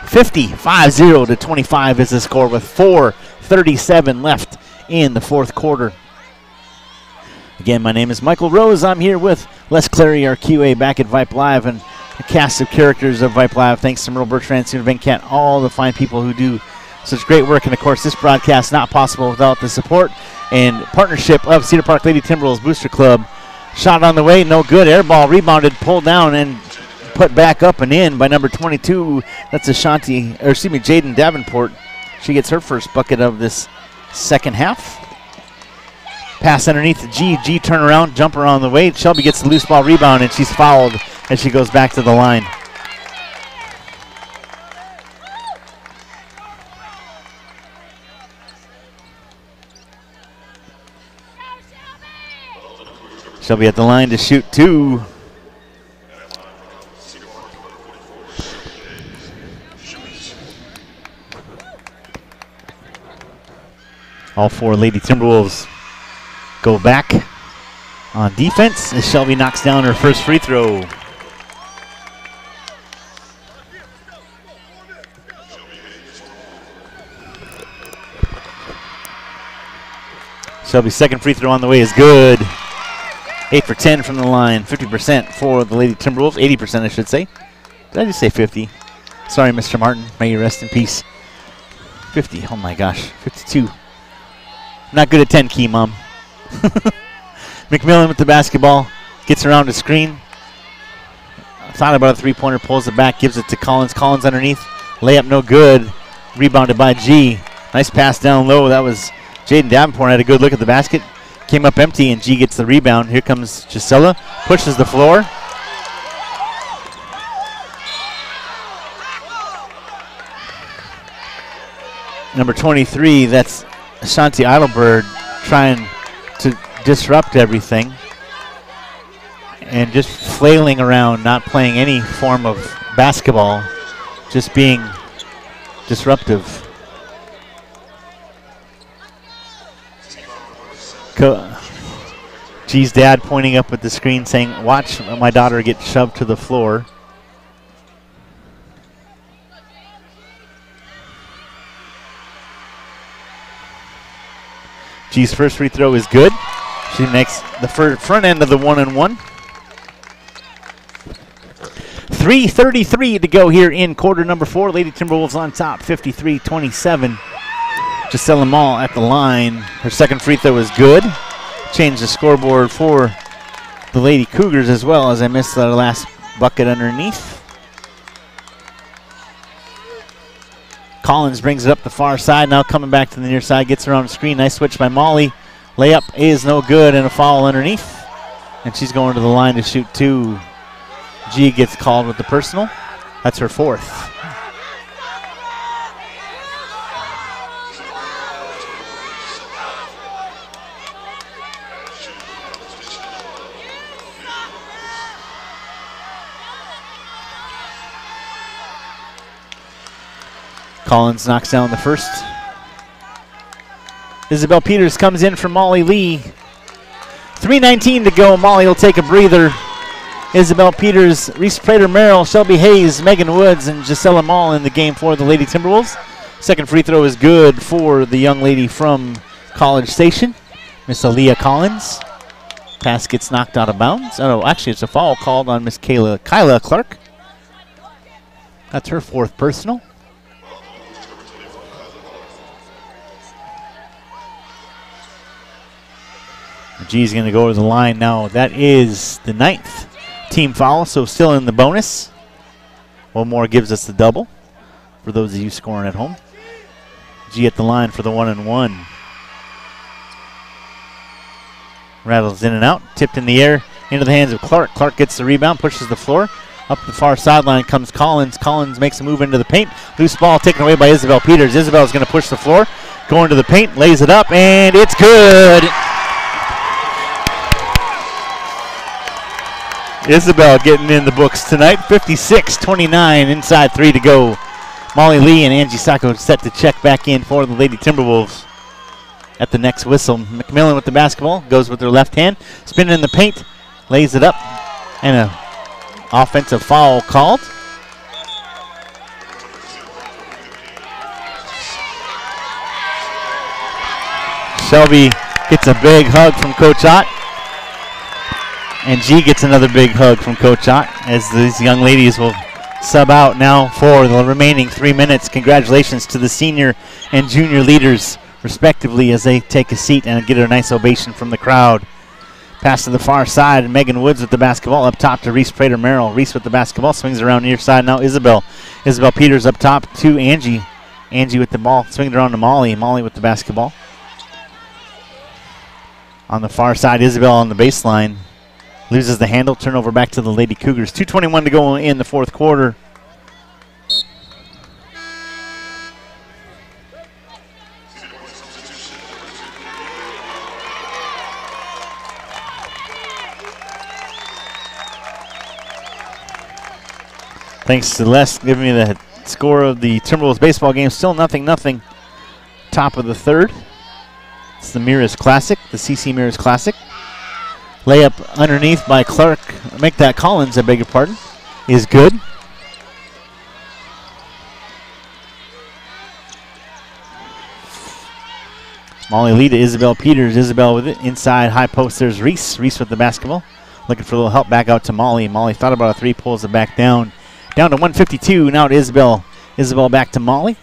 50-25 is the score with 4:37 left in the fourth quarter. Again, my name is Michael Rose. I'm here with Les Clary, our QA, back at Vype Live, and a cast of characters of Vype Live. Thanks to Merle Bertrand, Senior Van Cat, all the fine people who do such great work. And of course, this broadcast not possible without the support and partnership of Cedar Park Lady Timberwolves Booster Club. Shot on the way, no good. Air ball rebounded, pulled down, and put back up and in by number 22. That's Jaden Davenport. She gets her first bucket of this second half. Pass underneath the G turnaround, jumper on the way. Shelby gets the loose ball rebound, and she's fouled as she goes back to the line. Shelby at the line to shoot two. All four Lady Timberwolves go back on defense as Shelby knocks down her first free throw. Shelby's second free throw on the way is good. 8 for 10 from the line, 50% for the Lady Timberwolves, 80% I should say. Did I just say 50? Sorry, Mr. Martin, may you rest in peace. 50, oh my gosh, 52. Not good at 10 key, Mom. McMillan with the basketball, gets around the screen. Thought about a three-pointer, pulls it back, gives it to Collins. Collins underneath, layup no good, rebounded by G. Nice pass down low, that was Jaden Davenport. Had a good look at the basket. Came up empty, and G gets the rebound. Here comes Gisela, pushes the floor. Number 23, that's Ashanti Idlebird, trying to disrupt everything and just flailing around, not playing any form of basketball, just being disruptive. G's dad pointing up at the screen saying, watch my daughter get shoved to the floor. G's first free throw is good. She makes the front end of the 1-and-1. 3:33 to go here in quarter number 4. Lady Timberwolves on top, 53-27. Gisela Mall at the line. Her second free throw is good. Change the scoreboard for the Lady Cougars as well, as I missed the last bucket underneath. Collins brings it up the far side, now coming back to the near side, gets around the screen. Nice switch by Molly. Layup is no good, and a foul underneath. And she's going to the line to shoot 2. G gets called with the personal. That's her 4th. Collins knocks down the first. Isabel Peters comes in for Molly Lee. 3:19 to go. Molly will take a breather. Isabel Peters, Reese Prater-Merrill, Shelby Hayes, Megan Woods, and Gisela Mall in the game for the Lady Timberwolves. Second free throw is good for the young lady from College Station, Miss Aaliyah Collins. Pass gets knocked out of bounds. Oh, no, actually it's a foul called on Miss Kyla Clark. That's her 4th personal. G's going to go to the line now. That is the 9th team foul, so still in the bonus. One more gives us the double for those of you scoring at home. G at the line for the 1-and-1. Rattles in and out, tipped in the air into the hands of Clark. Clark gets the rebound, pushes the floor. Up the far sideline comes Collins. Collins makes a move into the paint. Loose ball taken away by Isabel Peters. Isabel's going to push the floor, go into the paint, lays it up, and it's good. Isabel getting in the books tonight. 56-29, inside 3 to go. Molly Lee and Angie Sacco set to check back in for the Lady Timberwolves at the next whistle. McMillan with the basketball, goes with her left hand, spinning in the paint, lays it up, and an offensive foul called. Shelby gets a big hug from Coach Ott. And G gets another big hug from Coach Ott as these young ladies will sub out now for the remaining 3 minutes. Congratulations to the senior and junior leaders, respectively, as they take a seat and get a nice ovation from the crowd. Pass to the far side, and Megan Woods with the basketball up top to Reese Prater-Merrill. Reese with the basketball, swings around near side now. Isabel Peters up top to Angie. Angie with the ball, swings around to Molly. Molly with the basketball. On the far side, Isabel on the baseline. Loses the handle, turnover back to the Lady Cougars. 2:21 to go in the 4th quarter. Thanks to Les giving me the score of the Timberwolves baseball game. Still 0-0. Top of the 3rd. It's the Mirrors Classic, the CC Mirrors Classic. Layup underneath by Clark. Make that Collins, I beg your pardon. Is good. Molly Lee to Isabel Peters. Isabel with it. Inside high post, there's Reese. Reese with the basketball. Looking for a little help back out to Molly. Molly thought about a 3, pulls it back down. Down to 152. Now to Isabel. Isabel back to Molly.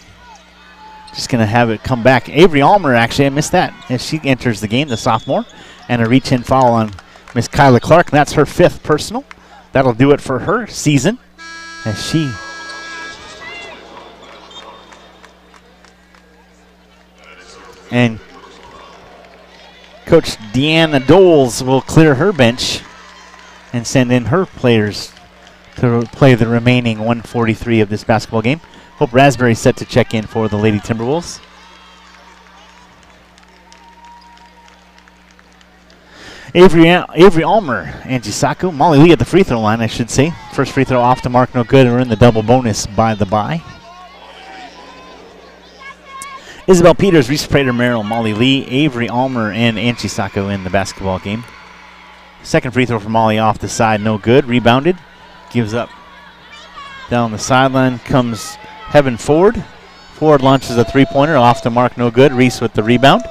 Just going to have it come back. Avery Almer, actually, I missed that, as she enters the game, the sophomore. And a reach-in foul on Miss Kyla Clark, and that's her 5th personal. That'll do it for her season, as she and Coach Deanna Doles will clear her bench and send in her players to play the remaining 143 of this basketball game. Hope Raspberry's set to check in for the Lady Timberwolves. Avery Almer, Angie Sacco, Molly Lee at the free throw line, I should say. First free throw off the mark, no good. We're in the double bonus by the by. Isabel Peters, Reese Prater Merrill, Molly Lee, Avery Almer, and Angie Sacco in the basketball game. Second free throw for Molly off the side, no good. Rebounded, gives up. Down the sideline comes Heaven Ford. Ford launches a three-pointer, off the mark, no good. Reese with the rebound.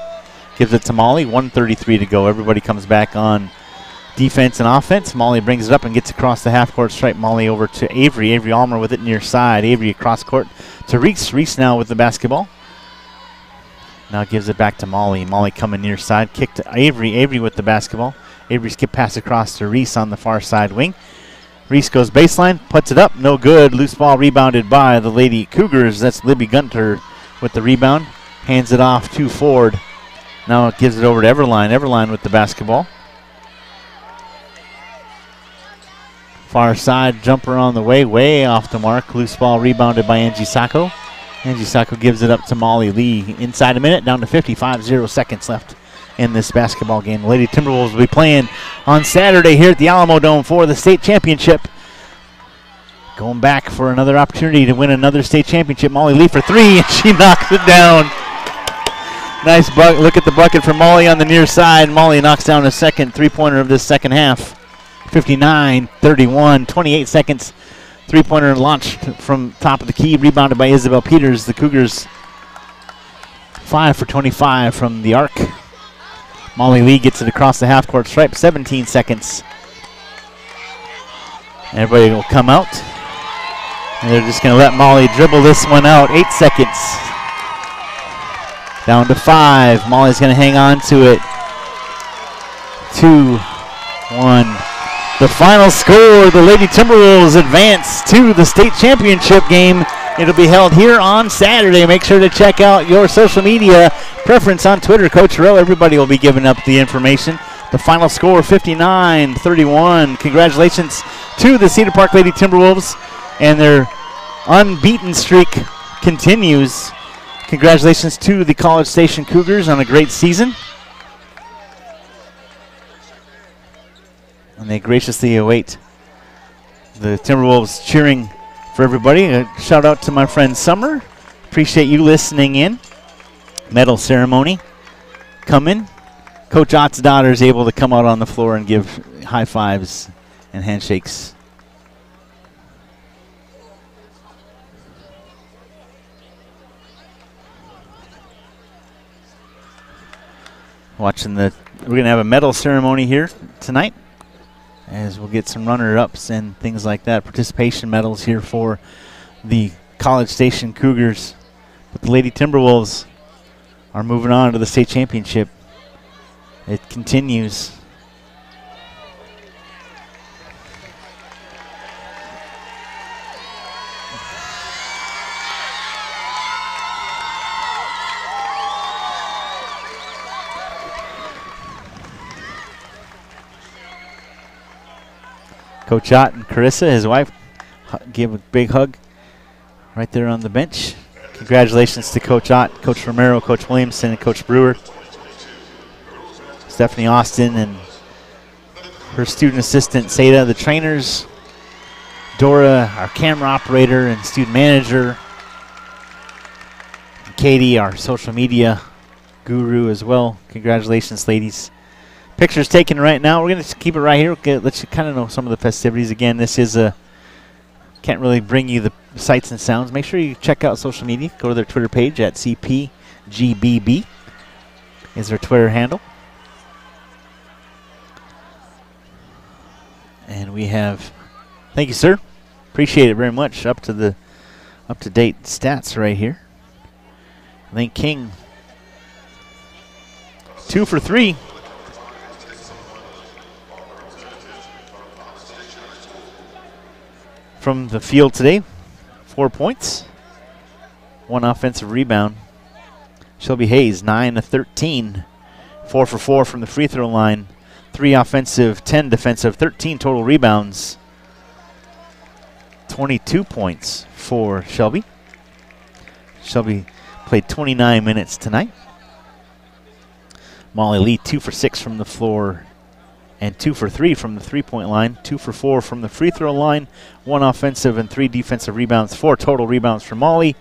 Gives it to Molly, 1:33 to go. Everybody comes back on defense and offense. Molly brings it up and gets across the half-court stripe. Molly over to Avery. Avery Almer with it near side. Avery across court to Reese. Reese now with the basketball. Now gives it back to Molly. Molly coming near side. Kick to Avery. Avery with the basketball. Avery skip pass across to Reese on the far side wing. Reese goes baseline, puts it up, no good. Loose ball rebounded by the Lady Cougars. That's Libby Gunter with the rebound. Hands it off to Ford. Now it gives it over to Everline. Everline with the basketball. Far side jumper on the way off the mark. Loose ball rebounded by Angie Sacco. Angie Sacco gives it up to Molly Lee. Inside a minute, down to 0 seconds left in this basketball game. The Lady Timberwolves will be playing on Saturday here at the Alamo Dome for the state championship. Going back for another opportunity to win another state championship. Molly Lee for three, and she knocks it down. Nice look at the bucket for Molly on the near side. Molly knocks down a second three-pointer of this second half. 59-31, 28 seconds. Three-pointer launched from top of the key, rebounded by Isabel Peters. The Cougars 5 for 25 from the arc. Molly Lee gets it across the half-court stripe, 17 seconds. Everybody will come out. And they're just going to let Molly dribble this one out. 8 seconds. Down to 5. Molly's going to hang on to it. 2-1. The final score, the Lady Timberwolves advance to the state championship game. It'll be held here on Saturday. Make sure to check out your social media preference on Twitter. Coach Rowe, everybody will be giving up the information. The final score, 59-31. Congratulations to the Cedar Park Lady Timberwolves, and their unbeaten streak continues. Congratulations to the College Station Cougars on a great season. And they graciously await the Timberwolves cheering for everybody. A shout out to my friend Summer. Appreciate you listening in. Medal ceremony coming. Coach Ott's daughter is able to come out on the floor and give high fives and handshakes. We're going to have a medal ceremony here tonight, as we'll get some runner-ups and things like that. Participation medals here for the College Station Cougars. But the Lady Timberwolves are moving on to the state championship. It continues. Coach Ott and Carissa, his wife, give a big hug right there on the bench. Congratulations to Coach Ott, Coach Romero, Coach Williamson, and Coach Brewer. Stephanie Austin and her student assistant, Seda, the trainers. Dora, our camera operator and student manager. And Katie, our social media guru as well. Congratulations, ladies. Pictures taken right now. We're going to keep it right here. Let you kind of know some of the festivities. Again, this is can't really bring you the sights and sounds. Make sure you check out social media. Go to their Twitter page at CPGBB is their Twitter handle. And we have, thank you, sir. Appreciate it very much. Up to date stats right here. Link King, 2 for 3. From the field today, 4 points, 1 offensive rebound. Shelby Hayes, 9 of 13, 4 for 4 from the free throw line, 3 offensive, 10 defensive, 13 total rebounds, 22 points for Shelby. Shelby played 29 minutes tonight. Molly Lee, 2 for 6 from the floor, and 2 for 3 from the three-point line, 2 for 4 from the free throw line, 1 offensive and 3 defensive rebounds, 4 total rebounds for Molly,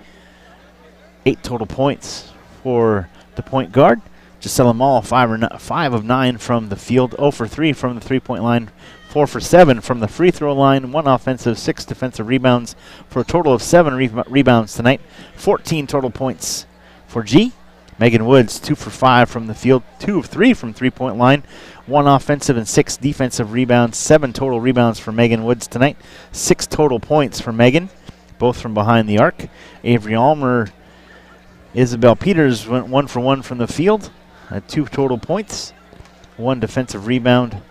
8 total points for the point guard. Gisela Mall, 5 of 9 from the field, 0 for 3 from the three-point line, 4 for 7 from the free throw line, 1 offensive, 6 defensive rebounds for a total of 7 rebounds tonight, 14 total points for G. Megan Woods, 2 for 5 from the field, 2 of 3 from three-point line, 1 offensive and 6 defensive rebounds, 7 total rebounds for Megan Woods tonight, 6 total points for Megan, both from behind the arc. Avery Almer, Isabel Peters went 1 for 1 from the field, 2 total points, 1 defensive rebound.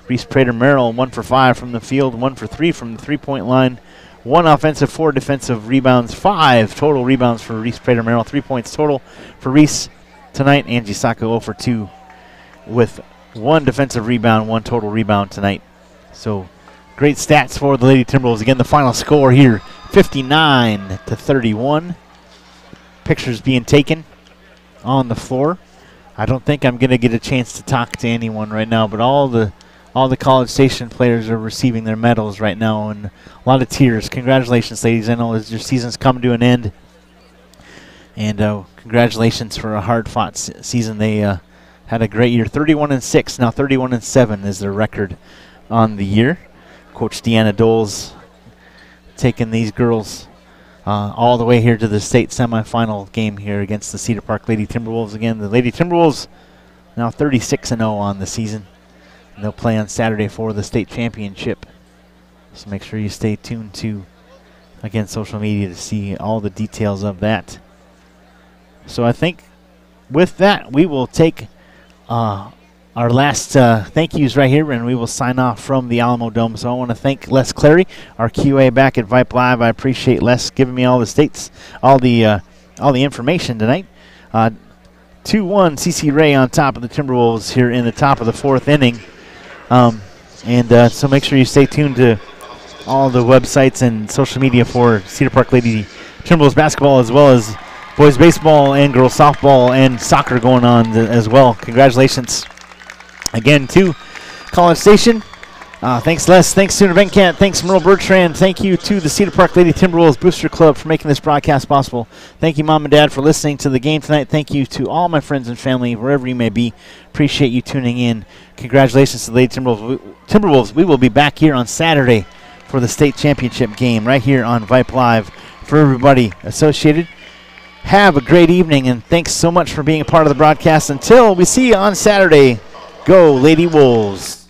Reese Prater-Merrill, 1 for 5 from the field, 1 for 3 from the three-point line, 1 offensive, 4 defensive rebounds, 5 total rebounds for Reese Prater-Merrill, 3 points total for Reese tonight. Angie Sacco 0 for 2 with 1 defensive rebound, 1 total rebound tonight. So great stats for the Lady Timberwolves. Again, the final score here, 59-31. Pictures being taken on the floor. I don't think I'm going to get a chance to talk to anyone right now, but all the College Station players are receiving their medals right now, and a lot of tears. Congratulations, ladies. I know as your season's come to an end, and congratulations for a hard-fought season. They had a great year, 31-6. Now 31-7 is their record on the year. Coach Deanna Doles taking these girls all the way here to the state semifinal game here against the Cedar Park Lady Timberwolves. Again, the Lady Timberwolves now 36-0 on the season. And they'll play on Saturday for the state championship. So make sure you stay tuned to, again, social media to see all the details of that. So I think with that, we will take our last thank yous right here, and we will sign off from the Alamo Dome. So I want to thank Les Clary, our QA back at Vype Live. I appreciate Les giving me all the states, all the information tonight. 2-1 CC Ray on top of the Timberwolves here in the top of the 4th inning. So make sure you stay tuned to all the websites and social media for Cedar Park Lady Timberwolves basketball, as well as boys baseball and girls softball and soccer going on as well. Congratulations again to College Station. Thanks, Les. Thanks, Sooner Venkat. Thanks, Merle Bertrand. Thank you to the Cedar Park Lady Timberwolves Booster Club for making this broadcast possible. Thank you, Mom and Dad, for listening to the game tonight. Thank you to all my friends and family, wherever you may be. Appreciate you tuning in. Congratulations to the Lady Timberwolves. We will be back here on Saturday for the state championship game right here on Vype Live. For everybody associated, have a great evening, and thanks so much for being a part of the broadcast. Until we see you on Saturday, go Lady Wolves.